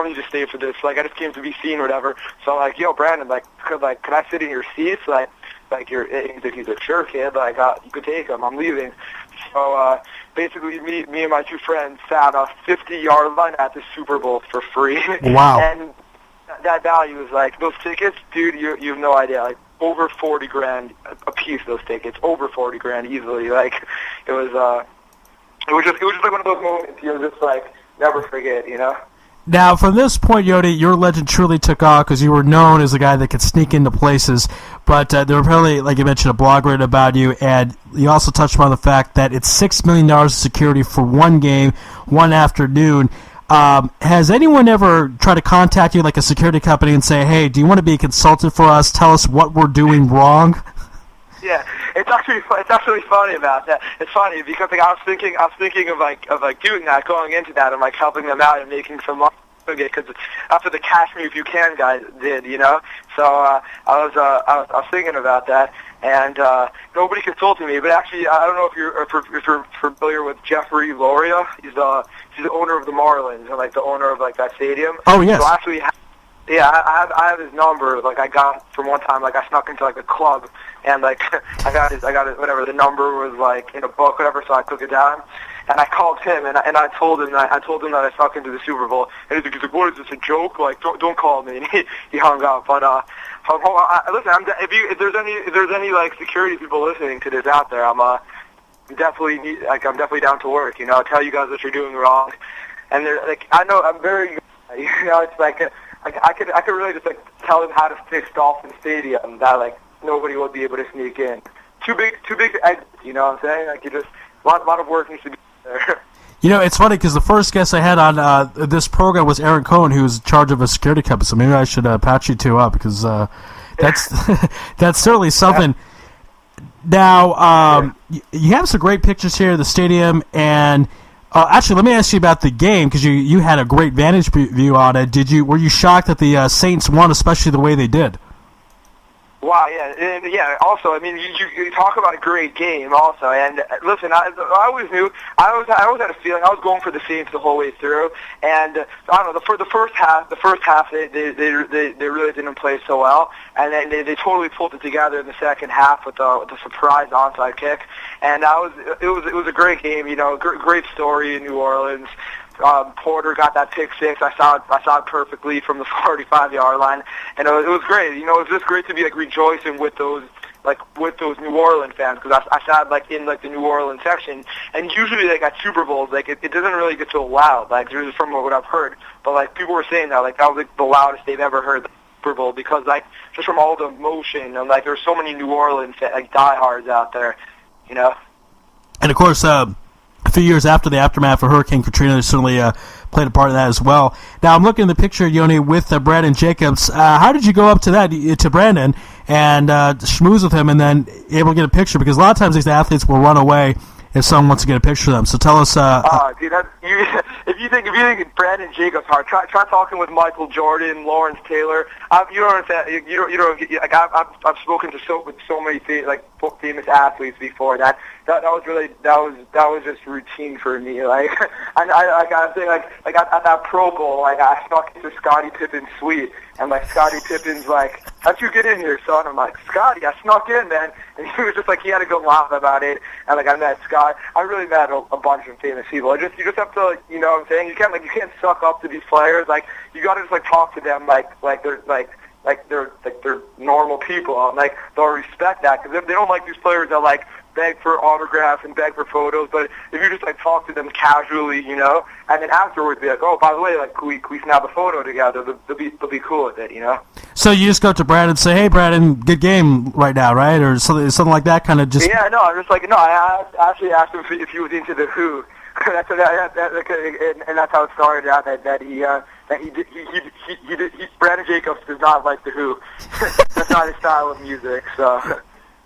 need to stay for this. Like I just came to be seen, or whatever. So I'm like, yo, Brandon, can I sit in your seats? He's like, sure, kid. Like you could take him. I'm leaving. So basically, me and my two friends sat a 50-yard line at the Super Bowl for free. Wow. And that value is like those tickets, dude. You have no idea. Like over $40,000 a piece. Those tickets, over $40,000 easily. Like it was just like one of those moments you'll just like never forget. You know. Now, from this point, Yodi, your legend truly took off because you were known as a guy that could sneak into places. But there were apparently, like you mentioned, a blog written about you, and you also touched upon the fact that it's $6 million of security for one game, one afternoon. Has anyone ever tried to contact you, like a security company, and say, hey, do you want to be a consultant for us? Tell us what we're doing wrong? Yeah, it's actually funny about that. It's funny because I was thinking of doing that, going into that, and like helping them out and making some money. Because after the Cash Me If You Can guys did, you know. So I was thinking about that, and nobody consulted me. But actually, I don't know if you're familiar with Jeffrey Loria. He's the owner of the Marlins and like the owner of like that stadium. Oh yes. So actually. Yeah, I have his number. Like I got from one time. Like I snuck into like a club, and like I got his whatever the number was like in a book, whatever. So I took it down, and I called him, and I told him that I snuck into the Super Bowl. And he's like, "What is this, a joke? Like don't call me." And he hung up. But listen, if there's any like security people listening to this out there, I'm definitely down to work. You know, tell you guys what you're doing wrong, and they're like, I know I'm very, you know, it's like. I could really just like tell them how to fix Dolphin Stadium that like nobody would be able to sneak in. Too big to exit, you know what I'm saying? Like you just a lot of work needs to be there. You know, it's funny because the first guest I had on this program was Aaron Cohen, who was in charge of a security company. So maybe I should patch you two up because that's that's certainly something. Yeah. Now you have some great pictures here of the stadium and. Actually, let me ask you about the game because you had a great vantage view on it. Were you shocked that the Saints won, especially the way they did? Wow, yeah, and yeah. Also, I mean, you talk about a great game, also. And listen, I always knew. I always had a feeling I was going for the Saints the whole way through. And I don't know, for the first half, they really didn't play so well, and then they totally pulled it together in the second half with the surprise onside kick. And it was a great game. You know, great story in New Orleans. Porter got that pick six. I saw it perfectly from the 45-yard line, and it was great. You know, it was just great to be like rejoicing with those New Orleans fans because I sat like in like the New Orleans section, and usually like at Super Bowls like it doesn't really get so loud. Like just from what I've heard, but like people were saying that like that was like the loudest they've ever heard the Super Bowl because like just from all the emotion and like there's so many New Orleans like diehards out there, you know. And of course. A few years after the aftermath of Hurricane Katrina, they certainly played a part in that as well. Now, I'm looking at the picture, Yoni, with Brandon Jacobs. How did you go up to Brandon and schmooze with him and then able to get a picture? Because a lot of times these athletes will run away if someone wants to get a picture of them. So tell us. Dude, if you think Brandon Jacobs hard, try talking with Michael Jordan, Lawrence Taylor. You don't understand. You don't. Like I've spoken to with so many famous athletes before. That was just routine for me. Like I think like at that Pro Bowl, like I snuck into Scottie Pippen's suite, and like Scottie Pippen's like, "How'd you get in here, son?" I'm like, "Scottie, I snuck in, man." And he was just like, he had a good laugh about it. And like I met Scott. I really met a bunch of famous people. You just have to, you know what I'm saying? You can't suck up to these players. Like you got to just like talk to them like they're normal people. And like they'll respect that, because they don't like these players that like beg for autographs and beg for photos. But if you just like talk to them casually, you know, and then afterwards be like, "Oh, by the way, like can we snap a photo together?" They'll be cool with it, you know. So you just go to Brad and say, "Hey, Brandon, good game right now, right?" Or something like that, kind of just. Yeah, no, I'm just like, no. I actually asked him if he was into the Who. And that's how it started out. Brandon Jacobs does not like the Who. That's not his style of music. So.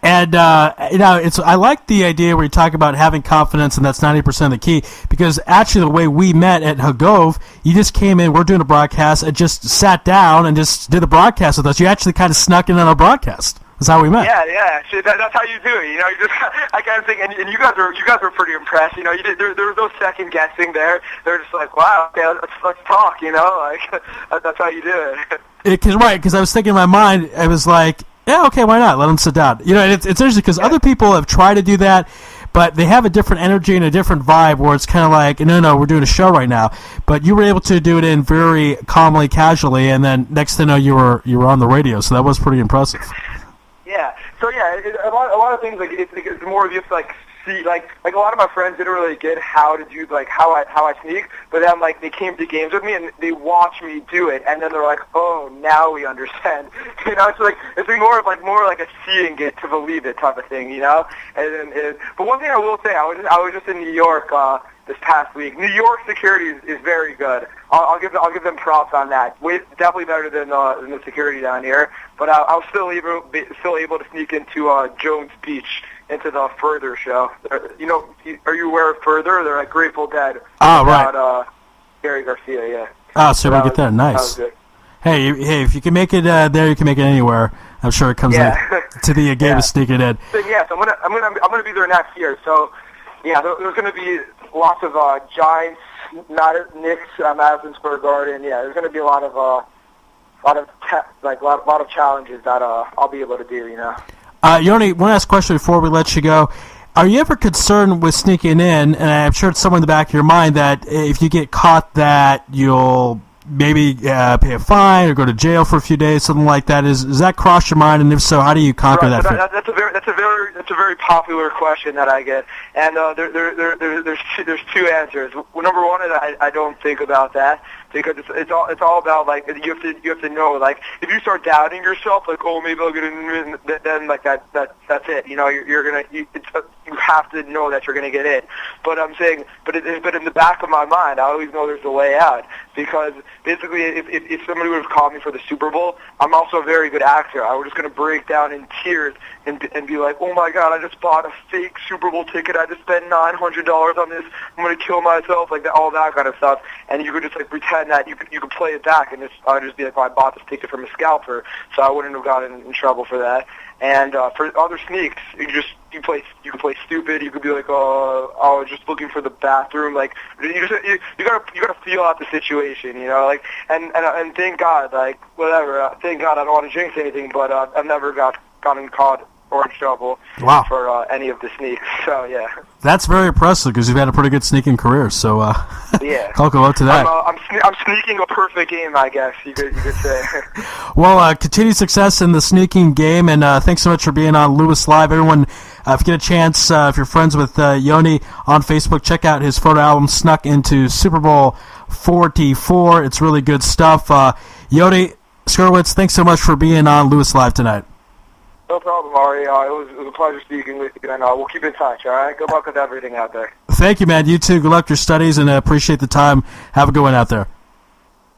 And I like the idea where you talk about having confidence, and that's 90% of the key. Because actually, the way we met at Hagove, you just came in, we're doing a broadcast, and just sat down and just did the broadcast with us. You actually kind of snuck in on our broadcast. That's how we met. Yeah. That's how you do it. You know, you just I kind of think, and you guys were pretty impressed. You know, there was no second guessing there. They're just like, wow, okay, let's talk. You know, like that's how you do it. Because I was thinking in my mind, I was like, yeah, okay, why not? Let them sit down. You know, it's interesting because other people have tried to do that, but they have a different energy and a different vibe where it's kind of like, no, we're doing a show right now. But you were able to do it in very calmly, casually, and then next thing you know, you were on the radio. So that was pretty impressive. Yeah. So yeah, a lot of things like it's more of just like see like a lot of my friends didn't really get how to do like how I sneak, but then like they came to games with me and they watched me do it, and then they're like, oh, now we understand. You know, it's more like a seeing it to believe it type of thing. You know, but one thing I will say, I was just in New York this past week. New York security is very good. I'll give them props on that. Definitely better than the security down here. But I was still able to sneak into Jones Beach, into the Further show. You know, are you aware of Further? They're like Grateful Dead. Oh, right. About Gary Garcia, yeah. Oh, so we get that. Nice. Hey, if you can make it there, you can make it anywhere. I'm sure it comes to the game of sneaking in. So, yeah, so I'm gonna be there next year. So yeah, there's gonna be lots of Giants, Knicks, Madison Square Garden. Yeah, there's gonna be a lot of challenges that I'll be able to do. You know. Yoni, one last question before we let you go. Are you ever concerned with sneaking in, and I'm sure it's somewhere in the back of your mind, that if you get caught that you'll maybe pay a fine or go to jail for a few days, something like that? Does that cross your mind, and if so, how do you conquer that? That's a very popular question that I get, and there's two answers. Well, number one is I don't think about that, because it's all about like you have to know, like if you start doubting yourself, like, oh, maybe I'll get in, then like that's it. You know, you have to know that you're gonna get in. But I'm saying, but in the back of my mind, I always know there's a way out, because basically if somebody would have called me for the Super Bowl, I'm also a very good actor. I was just gonna break down in tears and be like, oh my God, I just bought a fake Super Bowl ticket. I just spent $900 on this. I'm gonna kill myself, like all that kind of stuff. And you could just like pretend that you could play it back, and I'd just be like, well, I bought this ticket from a scalper, so I wouldn't have gotten in trouble for that. And for other sneaks, you can play stupid. You could be like, oh, I was just looking for the bathroom. Like you gotta feel out the situation, you know. Like and thank God, like whatever. Thank God, I don't want to jinx anything, but I've never gotten caught or in trouble for any of the sneaks. So yeah, that's very impressive, because you've had a pretty good sneaking career. So yeah, I'll go up to that. I'm sneaking a perfect game, I guess you could say. Well, continued success in the sneaking game, and thanks so much for being on Louis Live. Everyone, if you get a chance, if you're friends with Yoni on Facebook, check out his photo album, Snuck Into Super Bowl 44. It's really good stuff. Yoni Skurwitz, thanks so much for being on Louis Live tonight. No problem, Ari. It was a pleasure speaking with you, and we'll keep in touch, all right? Good luck with everything out there. Thank you, man. You too. Good luck with your studies, and appreciate the time. Have a good one out there.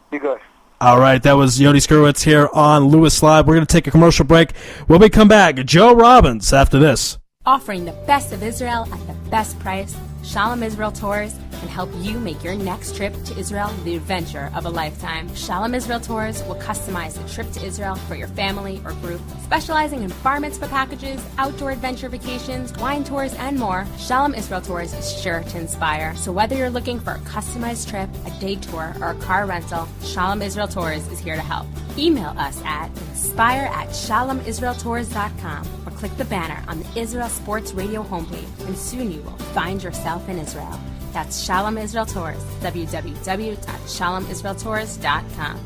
Be good. All right, that was Yoni Skurwitz here on Louis Live. We're going to take a commercial break. When we come back, Joe Robbins after this. Offering the best of Israel at the best price, Shalom Israel Tours can help you make your next trip to Israel the adventure of a lifetime. Shalom Israel Tours will customize the trip to Israel for your family or group. Specializing in bar mitzvah packages, outdoor adventure vacations, wine tours, and more, Shalom Israel Tours is sure to inspire. So whether you're looking for a customized trip, a day tour, or a car rental, Shalom Israel Tours is here to help. Email us at inspire@shalomisraeltours.com or click the banner on the Israel Sports Radio homepage, and soon you will find yourself in Israel. That's Shalom Israel Tours, www.shalomisraeltours.com.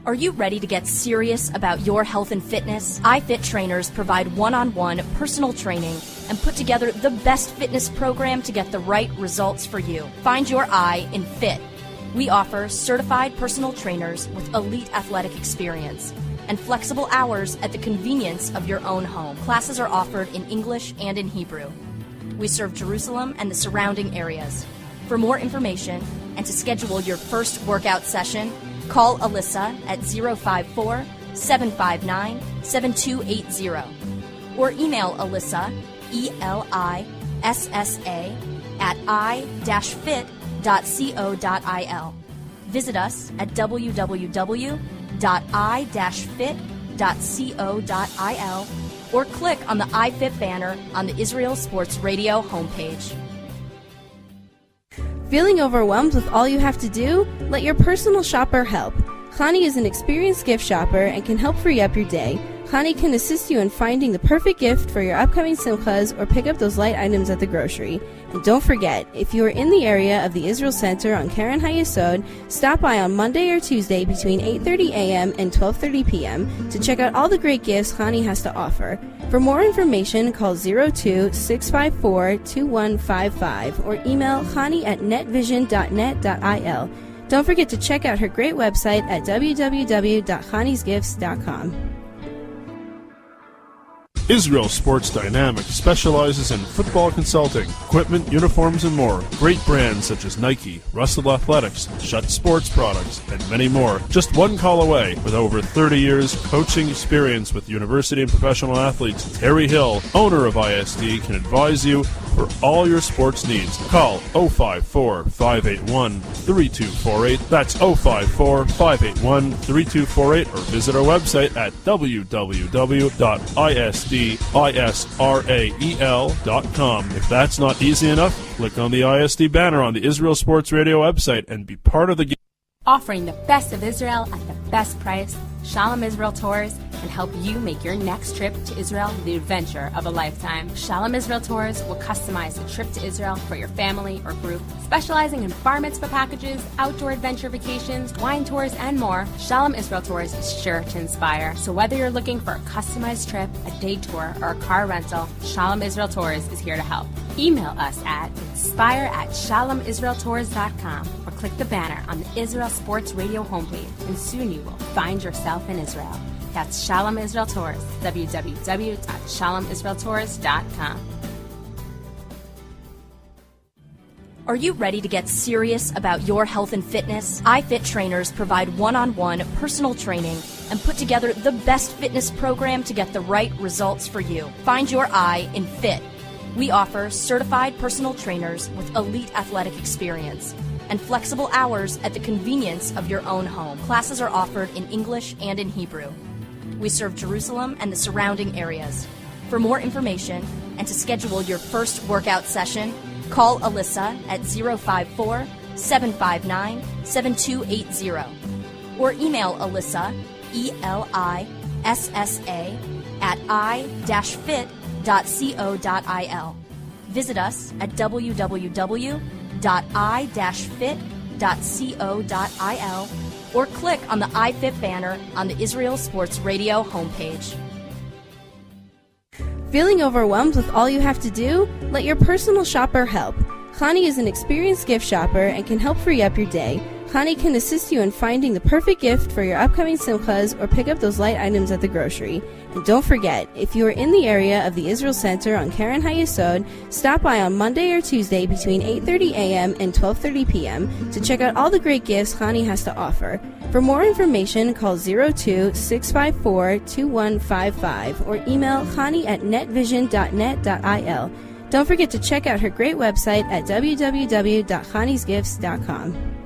Are you ready to get serious about your health and fitness? iFit trainers provide one-on-one personal training and put together the best fitness program to get the right results for you. Find your I in fit. We offer certified personal trainers with elite athletic experience and flexible hours at the convenience of your own home. Classes are offered in English and in Hebrew. We serve Jerusalem and the surrounding areas. For more information and to schedule your first workout session, call Alyssa at 054-759-7280 or email Alyssa, ELISSA, at i-fit.co.il. Visit us at www.i-fit.co.il or click on the iFit banner on the Israel Sports Radio homepage. Feeling overwhelmed with all you have to do? Let your personal shopper help. Connie is an experienced gift shopper and can help free up your day. Connie can assist you in finding the perfect gift for your upcoming simchas or pick up those light items at the grocery. And don't forget, if you are in the area of the Israel Center on Karen HaYesod, stop by on Monday or Tuesday between 8:30 a.m. and 12:30 p.m. to check out all the great gifts Connie has to offer. For more information, call 02-654-2155 or email Connie at netvision.net.il. Don't forget to check out her great website at www.conniesgifts.com. Israel Sports Dynamics specializes in football consulting, equipment, uniforms, and more. Great brands such as Nike, Russell Athletics, Schutt Sports Products, and many more. Just one call away. With over 30 years coaching experience with university and professional athletes, Terry Hill, owner of ISD, can advise you for all your sports needs. Call 054-581-3248. That's 054-581-3248 or visit our website at www.isdisrael.com. If that's not easy enough, click on the ISD banner on the Israel Sports Radio website and be part of the game. Offering the best of Israel at the best price, Shalom Israel Tours can help you make your next trip to Israel the adventure of a lifetime. Shalom Israel Tours will customize the trip to Israel for your family or group. Specializing in bar mitzvah packages, outdoor adventure vacations, wine tours, and more, Shalom Israel Tours is sure to inspire. So whether you're looking for a customized trip, a day tour, or a car rental, Shalom Israel Tours is here to help. Email us at inspire@shalomisraeltours.com or click the banner on the Israel Sports Radio homepage, and soon you will find yourself in Israel. That's Shalom Israel Tours, www.shalomisraeltours.com. Are you ready to get serious about your health and fitness? iFit trainers provide one-on-one personal training and put together the best fitness program to get the right results for you. Find your I in fit. We offer certified personal trainers with elite athletic experience and flexible hours at the convenience of your own home. Classes are offered in English and in Hebrew. We serve Jerusalem and the surrounding areas. For more information and to schedule your first workout session, call Alyssa at 054-759-7280 or email Alyssa, ELISSA, at i-fit.co.il. Visit us at www.i-fit.co.il or click on the iFit banner on the Israel Sports Radio homepage. Feeling overwhelmed with all you have to do? Let your personal shopper help. Connie is an experienced gift shopper and can help free up your day. Hani can assist you in finding the perfect gift for your upcoming simchas or pick up those light items at the grocery. And don't forget, if you are in the area of the Israel Center on Karen HaYesod, stop by on Monday or Tuesday between 8:30 a.m. and 12:30 p.m. to check out all the great gifts Hani has to offer. For more information, call 02-654-2155 or email hani@netvision.net.il. Don't forget to check out her great website at www.hanisgifts.com.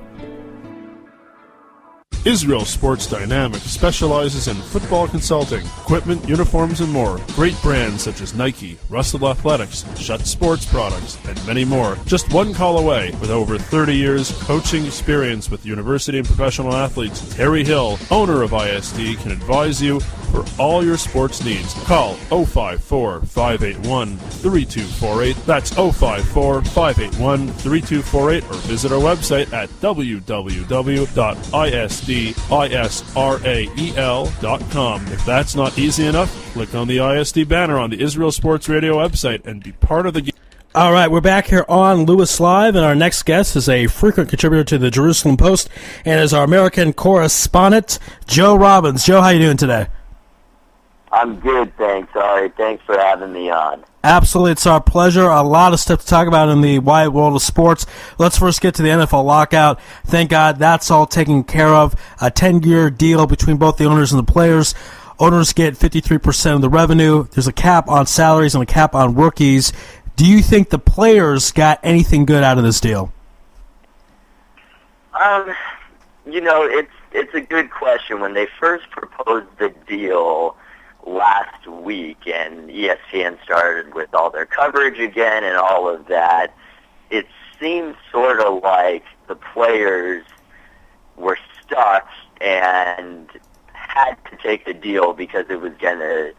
Israel Sports Dynamics specializes in football consulting, equipment, uniforms, and more. Great brands such as Nike, Russell Athletics, Shutt Sports Products, and many more. Just one call away. With over 30 years coaching experience with university and professional athletes, Terry Hill, owner of ISD, can advise you for all your sports needs. Call 054-581-3248. That's 054-581-3248, or visit our website at www.isdisrael.com. If that's not easy enough, click on the ISD banner on the Israel Sports Radio website and be part of the game. All right, we're back here on Louis Live, and our next guest is a frequent contributor to the Jerusalem Post and is our American correspondent, Joe Robbins. Joe, how you doing today? I'm good, thanks, Ari. Thanks for having me on. Absolutely, it's our pleasure. A lot of stuff to talk about in the wide world of sports. Let's first get to the NFL lockout. Thank God that's all taken care of. A 10-year deal between both the owners and the players. Owners get 53% of the revenue. There's a cap on salaries and a cap on rookies. Do you think the players got anything good out of this deal? It's a good question. When they first proposed the deal last week and ESPN started with all their coverage again and all of that, it seemed sort of like the players were stuck and had to take the deal because it was the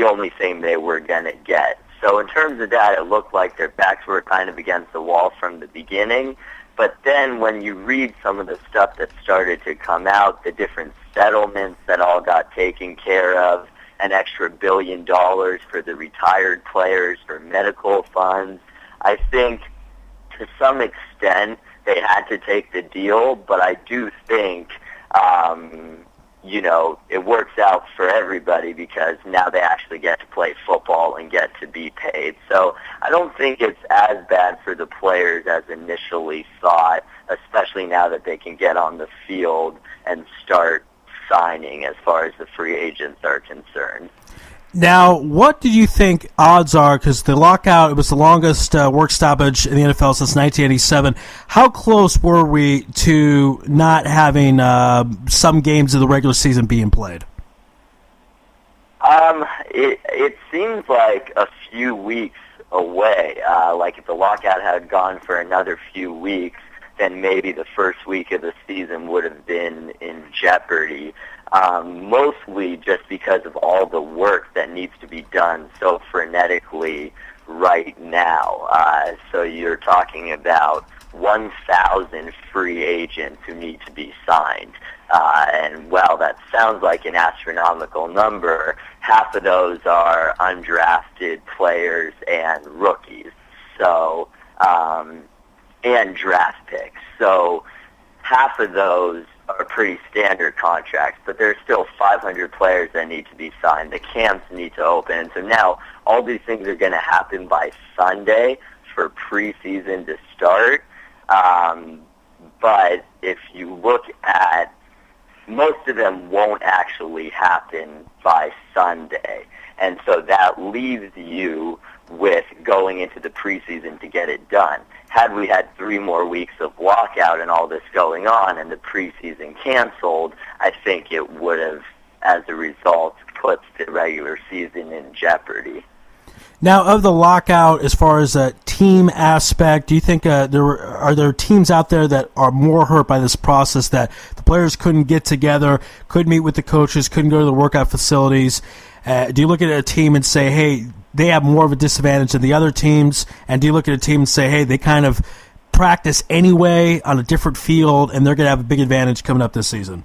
only thing they were gonna get. So in terms of that, it looked like their backs were kind of against the wall from the beginning. But then when you read some of the stuff that started to come out, the different settlements that all got taken care of, an extra $1 billion for the retired players, for medical funds, I think to some extent they had to take the deal, but I do think it works out for everybody because now they actually get to play football and get to be paid. So I don't think it's as bad for the players as initially thought, especially now that they can get on the field and start signing as far as the free agents are concerned. Now, what do you think odds are, because the lockout, it was the longest work stoppage in the NFL since 1987. How close were we to not having some games of the regular season being played? It seems like a few weeks away. Like if the lockout had gone for another few weeks, then maybe the first week of the season would have been in jeopardy. Mostly just because of all the work that needs to be done so frenetically right now. So you're talking about 1,000 free agents who need to be signed. And while that sounds like an astronomical number, half of those are undrafted players and rookies. So, and draft picks. So half of those are pretty standard contracts, but there's still 500 players that need to be signed. The camps need to open. And so now all these things are going to happen by Sunday for preseason to start. But if you look at, most of them won't actually happen by Sunday. And so that leaves you with going into the preseason to get it done. Had we had 3 more weeks of lockout and all this going on and the preseason canceled, I think it would have, as a result, put the regular season in jeopardy. Now, of the lockout, as far as a team aspect, do you think are there teams out there that are more hurt by this process, that the players couldn't get together, couldn't meet with the coaches, couldn't go to the workout facilities? Do you look at a team and say, hey, they have more of a disadvantage than the other teams? And do you look at a team and say, hey, they kind of practice anyway on a different field, and they're going to have a big advantage coming up this season?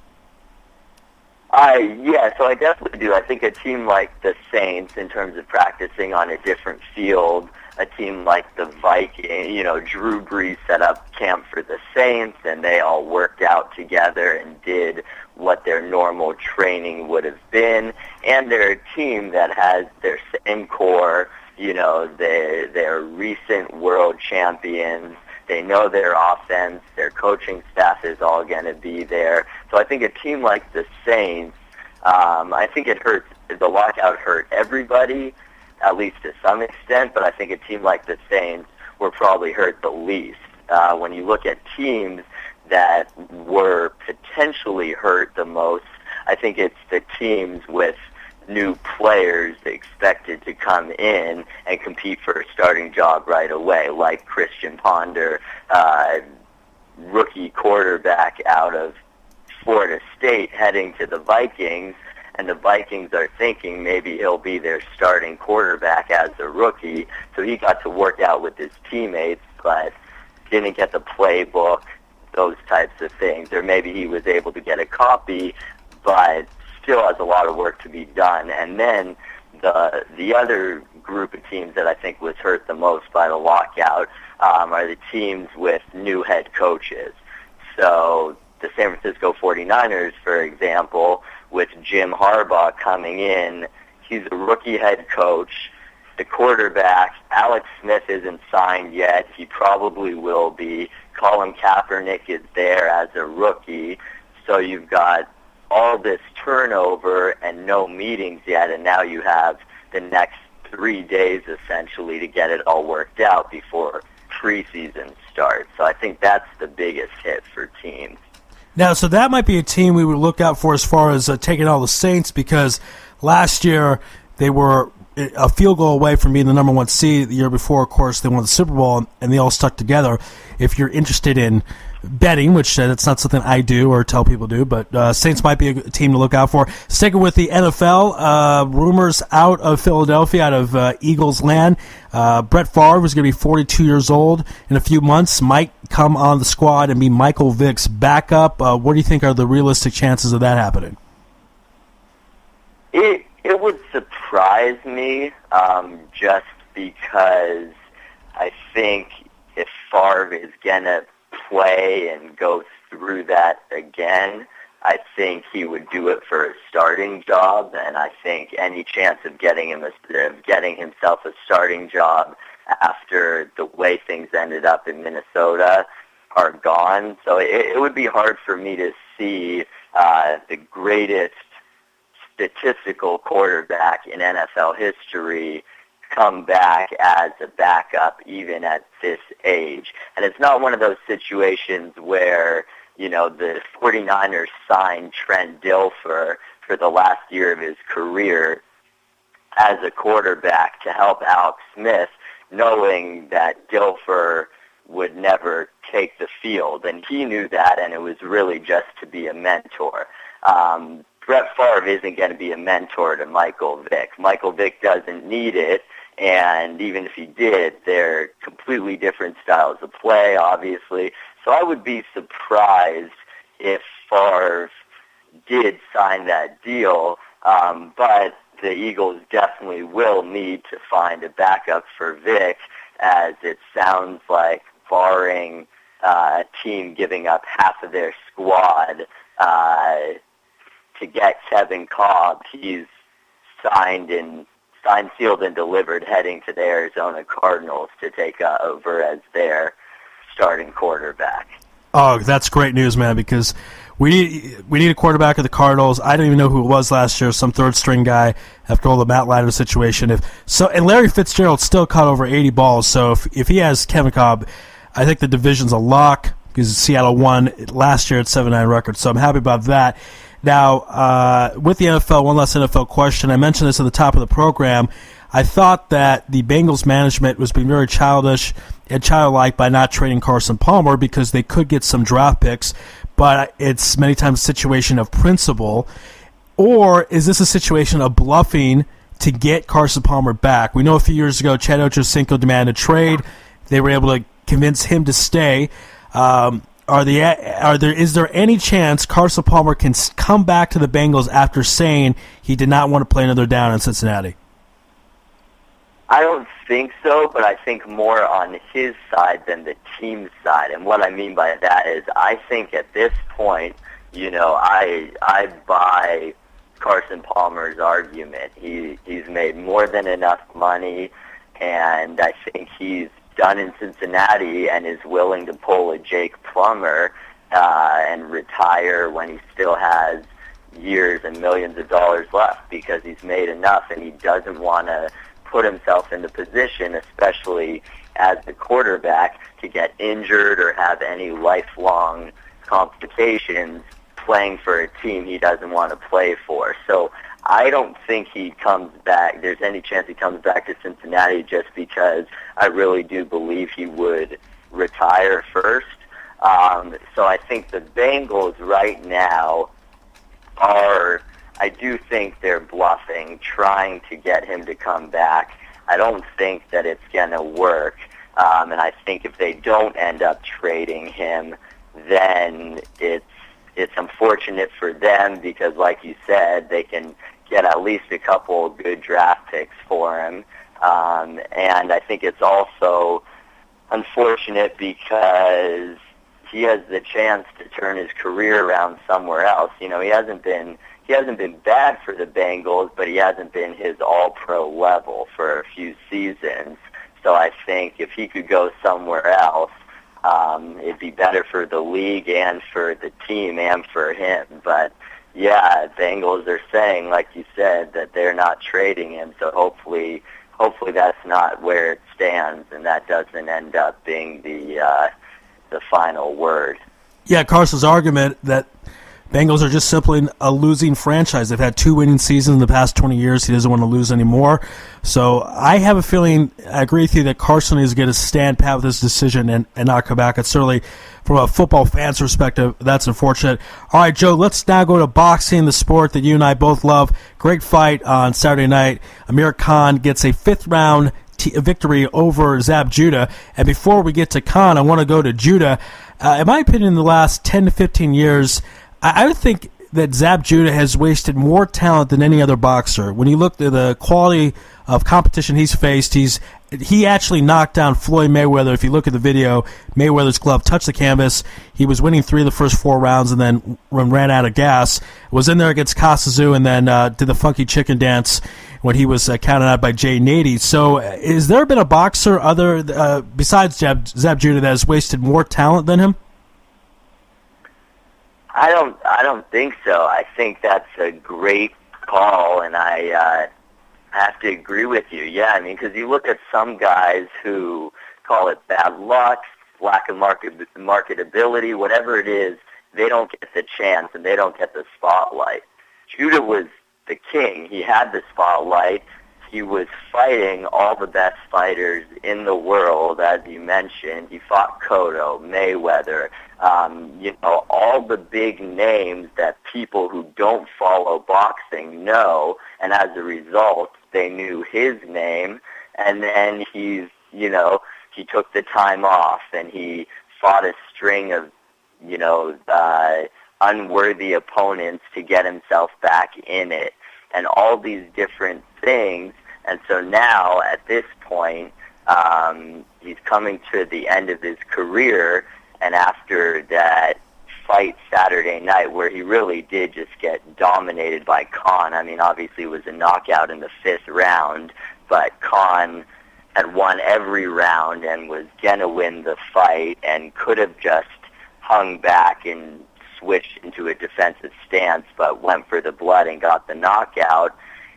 So I definitely do. I think a team like the Saints, in terms of practicing on a different field, a team like the Vikings, Drew Brees set up camp for the Saints, and they all worked out together and did what their normal training would have been. And they're a team that has their same core, they're recent world champions. They know their offense. Their coaching staff is all going to be there. So I think a team like the Saints, I think the lockout hurt everybody, at least to some extent, but I think a team like the Saints were probably hurt the least. When you look at teams that were potentially hurt the most, I think it's the teams with new players expected to come in and compete for a starting job right away, like Christian Ponder, rookie quarterback out of Florida State heading to the Vikings, and the Vikings are thinking maybe he'll be their starting quarterback as a rookie, so he got to work out with his teammates, but didn't get the playbook, those types of things, or maybe he was able to get a copy, but still has a lot of work to be done. And then the other group of teams that I think was hurt the most by the lockout are the teams with new head coaches. So the San Francisco 49ers, for example, with Jim Harbaugh coming in, he's a rookie head coach. The quarterback, Alex Smith, isn't signed yet. He probably will be. Colin Kaepernick is there as a rookie. So you've got all this turnover and no meetings yet, and now you have the next 3 days essentially to get it all worked out before preseason starts. So I think that's the biggest hit for teams. Now, so that might be a team we would look out for as far as taking all the Saints, because last year they were a field goal away from being the number one seed. The year before, of course, they won the Super Bowl, and they all stuck together. If you're interested in betting, which that's not something I do or tell people to do, but Saints might be a team to look out for. Sticking with the NFL, rumors out of Philadelphia, out of Eagles land. Brett Favre is going to be 42 years old in a few months, might come on the squad and be Michael Vick's backup. What do you think are the realistic chances of that happening? It would surprise me, just because I think if Favre is going to play and go through that again, I think he would do it for a starting job, and I think any chance of getting himself a starting job after the way things ended up in Minnesota are gone. So it would be hard for me to see the greatest statistical quarterback in NFL history come back as a backup even at this age. And it's not one of those situations where, the 49ers signed Trent Dilfer for the last year of his career as a quarterback to help Alex Smith, knowing that Dilfer would never take the field. And he knew that, and it was really just to be a mentor. Brett Favre isn't going to be a mentor to Michael Vick. Michael Vick doesn't need it, and even if he did, they're completely different styles of play, obviously. So I would be surprised if Favre did sign that deal, but the Eagles definitely will need to find a backup for Vick, as it sounds like, barring a team giving up half of their squad to get Kevin Cobb, he's signed, sealed, and delivered, heading to the Arizona Cardinals to take over as their starting quarterback. Oh, that's great news, man, because we need a quarterback of the Cardinals. I don't even know who it was last year, some third-string guy after all the Matt Leinart situation. And Larry Fitzgerald still caught over 80 balls, so if he has Kevin Cobb, I think the division's a lock, because Seattle won last year at 7-9 record, so I'm happy about that. Now, with the NFL, one last NFL question. I mentioned this at the top of the program. I thought that the Bengals management was being very childish and childlike by not trading Carson Palmer, because they could get some draft picks, but it's many times a situation of principle. Or is this a situation of bluffing to get Carson Palmer back? We know a few years ago Chad Ochocinco demanded a trade. They were able to convince him to stay. Is there any chance Carson Palmer can come back to the Bengals after saying he did not want to play another down in Cincinnati? I don't think so, but I think more on his side than the team's side. And what I mean by that is I think at this point, I buy Carson Palmer's argument. He's made more than enough money, and I think he's done in Cincinnati and is willing to pull a Jake Plummer and retire when he still has years and millions of dollars left because he's made enough and he doesn't want to put himself in the position, especially as the quarterback, to get injured or have any lifelong complications playing for a team he doesn't want to play for. So I don't think he comes back. There's any chance he comes back to Cincinnati just because I really do believe he would retire first. So I think the Bengals right now I do think they're bluffing, trying to get him to come back. I don't think that it's going to work. And I think if they don't end up trading him, then it's unfortunate for them because, like you said, they can get at least a couple of good draft picks for him. And I think it's also unfortunate because he has the chance to turn his career around somewhere else. He hasn't been bad for the Bengals, but he hasn't been his all-pro level for a few seasons. So I think if he could go somewhere else, it'd be better for the league and for the team and for him. But yeah, Bengals are saying, like you said, that they're not trading him. So hopefully that's not where it stands, and that doesn't end up being the final word. Yeah, Carson's argument that Bengals are just simply a losing franchise. They've had 2 winning seasons in the past 20 years. He doesn't want to lose anymore. So I have a feeling, I agree with you, that Carson is going to stand pat with his decision and not come back. It's certainly, from a football fan's perspective, that's unfortunate. All right, Joe, let's now go to boxing, the sport that you and I both love. Great fight on Saturday night. Amir Khan gets a 5th-round victory over Zab Judah. And before we get to Khan, I want to go to Judah. In my opinion, in the last 10 to 15 years, I would think that Zab Judah has wasted more talent than any other boxer. When you look at the quality of competition he's faced, he actually knocked down Floyd Mayweather. If you look at the video, Mayweather's glove touched the canvas. He was winning 3 of the first 4 rounds and then ran out of gas. Was in there against Kasazu and then did the funky chicken dance when he was counted out by Jay Nady. So has there been a boxer besides Zab Judah that has wasted more talent than him? I don't think so. I think that's a great call, and I have to agree with you. Yeah, I mean, because you look at some guys who call it bad luck, lack of marketability, whatever it is, they don't get the chance and they don't get the spotlight. Judah was the king. He had the spotlight. He was fighting all the best fighters in the world, as you mentioned. He fought Cotto, Mayweather, all the big names that people who don't follow boxing know, and as a result, they knew his name, and then he took the time off, and he fought a string of, unworthy opponents to get himself back in it, and all these different things. And so now, at this point, he's coming to the end of his career, and after that fight Saturday night where he really did just get dominated by Khan, I mean, obviously it was a knockout in the 5th round, but Khan had won every round and was going to win the fight and could have just hung back and switched into a defensive stance, but went for the blood and got the knockout.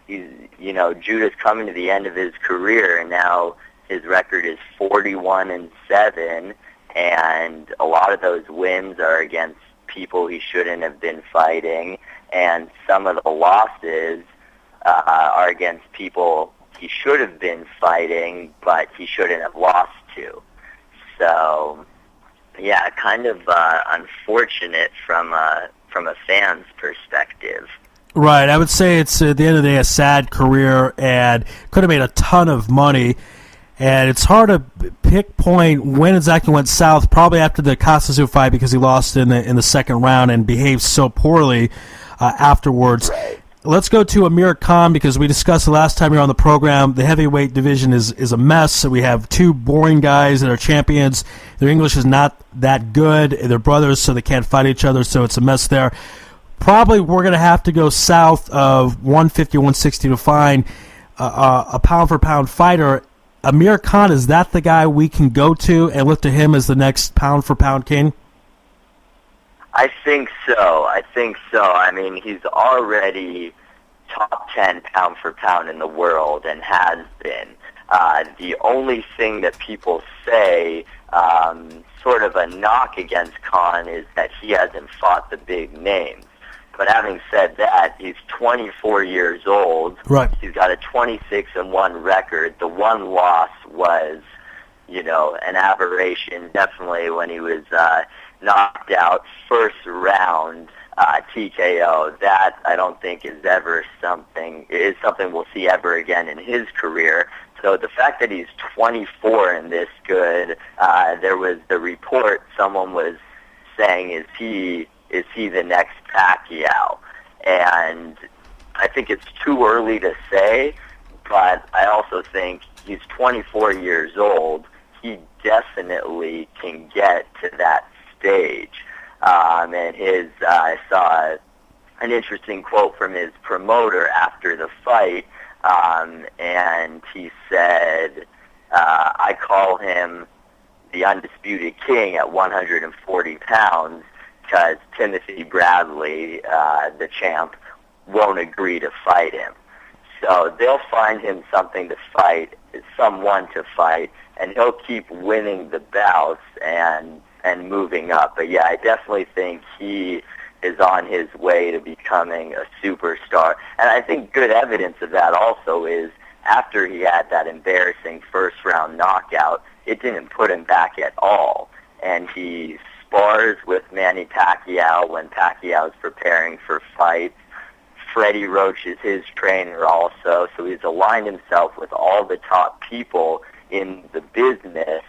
Judah's coming to the end of his career, and now his record is 41-7, and a lot of those wins are against people he shouldn't have been fighting, and some of the losses are against people he should have been fighting, but he shouldn't have lost to. So, yeah, kind of unfortunate from a fan's perspective. Right. I would say it's, at the end of the day, a sad career and could have made a ton of money. and it's hard to pinpoint when exactly went south. Probably after the Kasazu fight because he lost in the second round and behaved so poorly afterwards. Let's go to Amir Khan because we discussed the last time you were on the program. The heavyweight division is a mess. So we have two boring guys that are champions. Their English is not that good. They're brothers, so they can't fight each other, so it's a mess there. Probably we're going to have to go south of 150, 160 to find a pound-for-pound fighter. Amir Khan, is that the guy we can go to and look to him as the next pound-for-pound king? I think so. I mean, he's already top 10 pound for pound in the world and has been. The only thing that people say, sort of a knock against Khan, is that he hasn't fought the big names. But having said that, he's 24 years old. Right. He's got a 26-1 record. The one loss was, an aberration, definitely, when he was knocked out first round TKO. That I don't think is something we'll see ever again in his career. So the fact that he's 24 and this good, there was the report someone was saying, is he the next Pacquiao? And I think it's too early to say, but I also think he's 24 years old. He definitely can get to that stage. And I saw an interesting quote from his promoter after the fight, and he said, I call him the undisputed king at 140 pounds because Timothy Bradley, the champ, won't agree to fight him. So they'll find him someone to fight, and he'll keep winning the bouts and moving up. But yeah, I definitely think he is on his way to becoming a superstar. And I think good evidence of that also is after he had that embarrassing first-round knockout, it didn't put him back at all. And he spars with Manny Pacquiao when Pacquiao's preparing for fights. Freddie Roach is his trainer also, so he's aligned himself with all the top people in the business.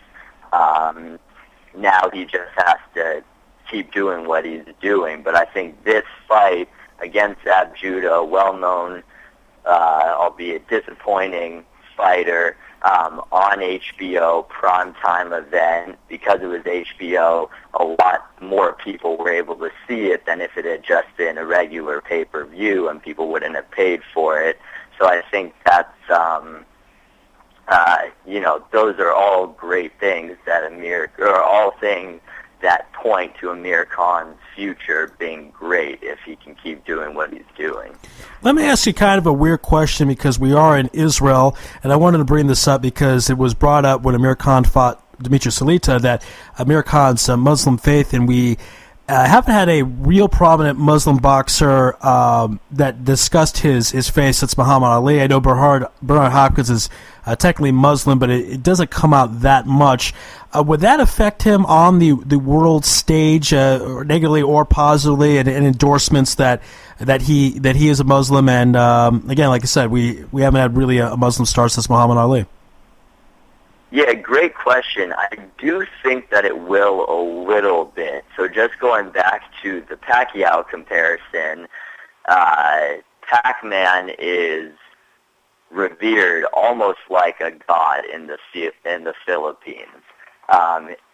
Now he just has to keep doing what he's doing. But I think this fight against Zab Judah, well-known, albeit disappointing fighter, on HBO, primetime event. Because it was HBO, a lot more people were able to see it than if it had just been a regular pay-per-view and people wouldn't have paid for it. So I think that's, those are all great things that all things that point to Amir Khan's future being great if he can keep doing what he's doing. Let me ask you kind of a weird question because we are in Israel, and I wanted to bring this up because it was brought up when Amir Khan fought Dmitry Salita that Amir Khan's a Muslim faith, and we haven't had a real prominent Muslim boxer that discussed his faith since Muhammad Ali. I know Bernard Hopkins is technically Muslim, but it doesn't come out that much. Would that affect him on the world stage, negatively or positively, and endorsements that he is a Muslim? And again, like I said, we haven't had really a Muslim star since Muhammad Ali. Yeah, great question. I do think that it will a little bit. So just going back to the Pacquiao comparison, Pac-Man is revered almost like a god in the Philippines.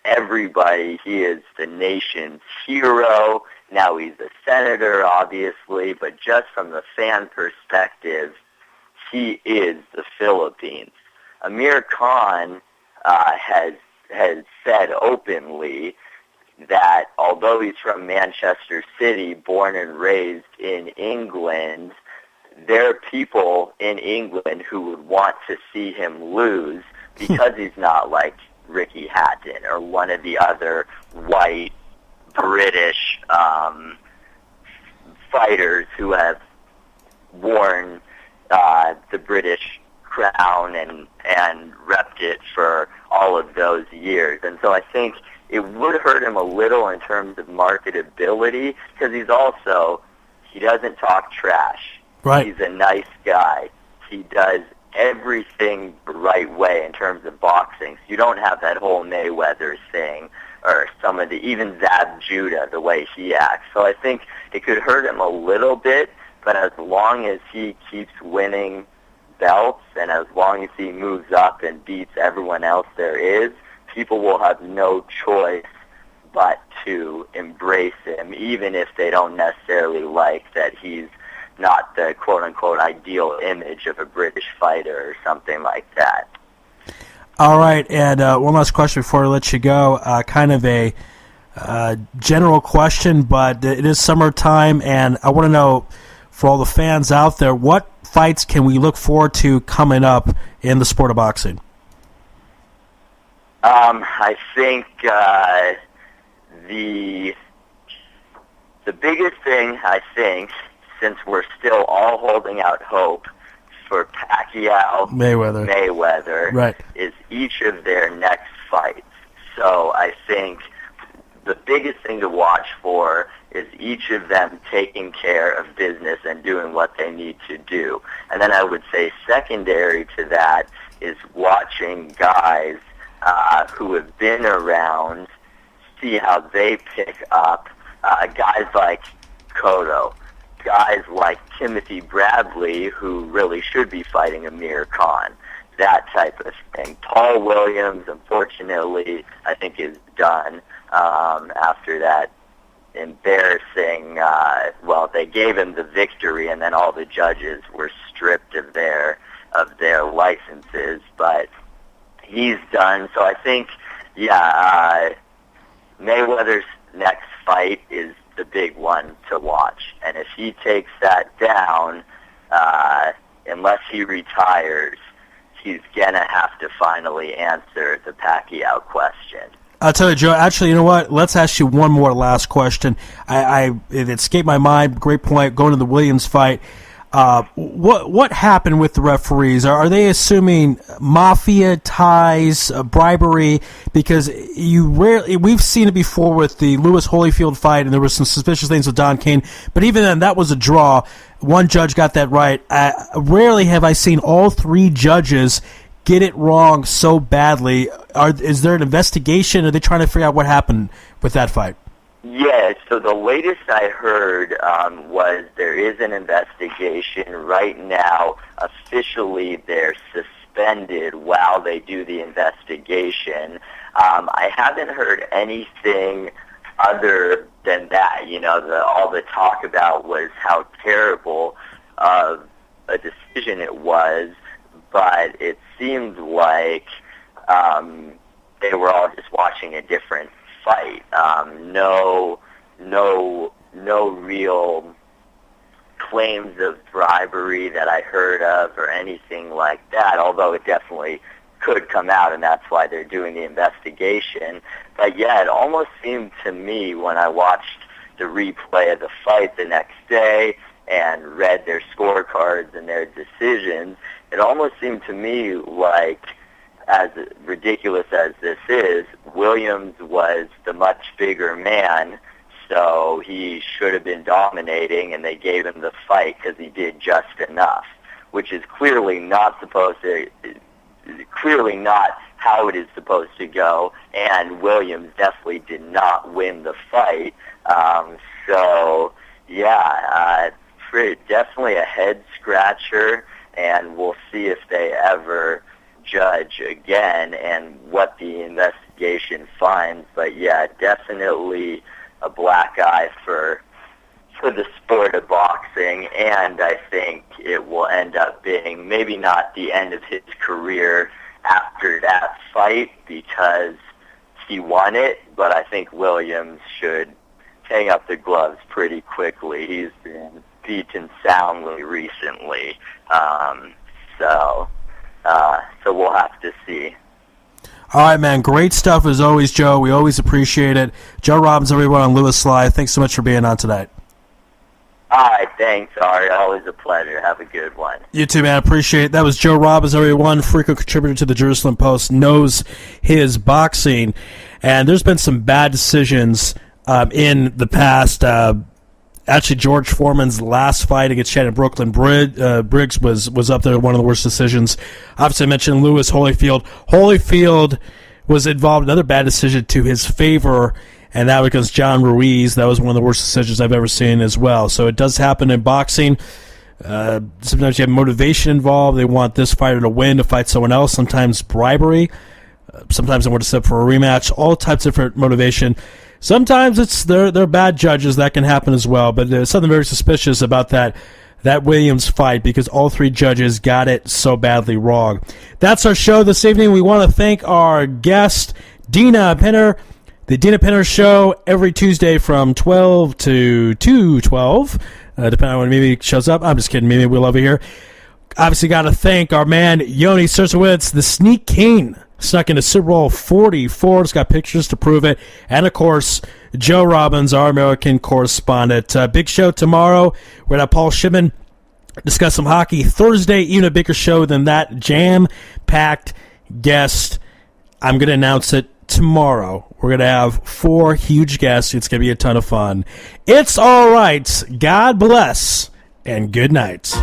Everybody, he is the nation's hero. Now he's a senator, obviously, but just from the fan perspective, he is the Philippines. Amir Khan has said openly that although he's from Manchester City, born and raised in England, there are people in England who would want to see him lose because he's not like Ricky Hatton or one of the other white British fighters who have worn the British crown and repped it for all of those years. And so I think it would hurt him a little in terms of marketability because he doesn't talk trash. Right. He's a nice guy. He does everything the right way in terms of boxing. So you don't have that whole Mayweather thing, or some of the, even Zab Judah, the way he acts. So I think it could hurt him a little bit, but as long as he keeps winning belts and as long as he moves up and beats everyone else there is, people will have no choice but to embrace him, even if they don't necessarily like that he's not the quote-unquote ideal image of a British fighter or something like that. All right, and one last question before I let you go. Kind of a general question, but it is summertime, and I want to know, for all the fans out there, what fights can we look forward to coming up in the sport of boxing? I think the biggest thing, I think, since we're still all holding out hope for Pacquiao, Mayweather, right, is each of their next fights. So I think the biggest thing to watch for is each of them taking care of business and doing what they need to do. And then I would say secondary to that is watching guys who have been around, see how they pick up. Guys like Cotto, guys like Timothy Bradley, who really should be fighting Amir Khan, that type of thing. Paul Williams, unfortunately, I think is done after that embarrassing, they gave him the victory and then all the judges were stripped of their licenses, but he's done. So I think, Mayweather's next fight is the big one to watch. And if he takes that down, unless he retires, he's going to have to finally answer the Pacquiao question. I'll tell you, Joe, actually, you know what? Let's ask you one more last question. It escaped my mind. Great point. Going to the Williams fight. What happened with the referees? Are they assuming mafia ties, bribery? Because we've seen it before with the Lewis Holyfield fight, and there were some suspicious things with Don King. But even then, that was a draw. One judge got that right. Rarely have I seen all three judges get it wrong so badly. Is there an investigation? Are they trying to figure out what happened with that fight? Yeah, so the latest I heard was there is an investigation right now. Officially, they're suspended while they do the investigation. I haven't heard anything other than that. You know, all the talk about was how terrible of a decision it was, but it seemed like they were all just watching a different fight. No real claims of bribery that I heard of or anything like that, although it definitely could come out, and that's why they're doing the investigation. But yeah, it almost seemed to me when I watched the replay of the fight the next day and read their scorecards and their decisions, it almost seemed to me like, as ridiculous as this is, Williams was the much bigger man, so he should have been dominating, and they gave him the fight because he did just enough, which is clearly not how it is supposed to go, and Williams definitely did not win the fight. Definitely a head-scratcher, and we'll see if they ever judge again and what the investigation finds. But yeah, definitely a black eye for the sport of boxing, and I think it will end up being maybe not the end of his career after that fight because he won it, but I think Williams should hang up the gloves pretty quickly. He's been beaten soundly recently, so we'll have to see. All right, man. Great stuff as always, Joe. We always appreciate it. Joe Robbins, everyone on Lewis Live. Thanks so much for being on tonight. All right, thanks, Ari. Always a pleasure. Have a good one. You too, man. Appreciate it. That was Joe Robbins, everyone, frequent contributor to the Jerusalem Post, knows his boxing. And there's been some bad decisions in the past. Actually, George Foreman's last fight against Shannon Briggs was up there, one of the worst decisions. Obviously, I mentioned Lewis Holyfield. Holyfield was involved in another bad decision to his favor, and that was against John Ruiz. That was one of the worst decisions I've ever seen as well. So it does happen in boxing. Sometimes you have motivation involved. They want this fighter to win to fight someone else. Sometimes bribery. Sometimes they want to set up for a rematch. All types of different motivation. Sometimes it's they're bad judges. That can happen as well. But there's something very suspicious about that Williams fight because all three judges got it so badly wrong. That's our show this evening. We want to thank our guest, Dina Penner. The Dina Penner Show every Tuesday from 12 to 2:12, depending on when Mimi shows up. I'm just kidding, Mimi. We love you here. Obviously got to thank our man, Yoni Sersiewicz, the Sneak King. Snuck into Super Bowl 44. It's got pictures to prove it. And, of course, Joe Robbins, our American correspondent. Big show tomorrow. We're going to have Paul Shipman discuss some hockey. Thursday, even a bigger show than that. Jam-packed guest. I'm going to announce it tomorrow. We're going to have 4 huge guests. It's going to be a ton of fun. It's all right. God bless, and good night.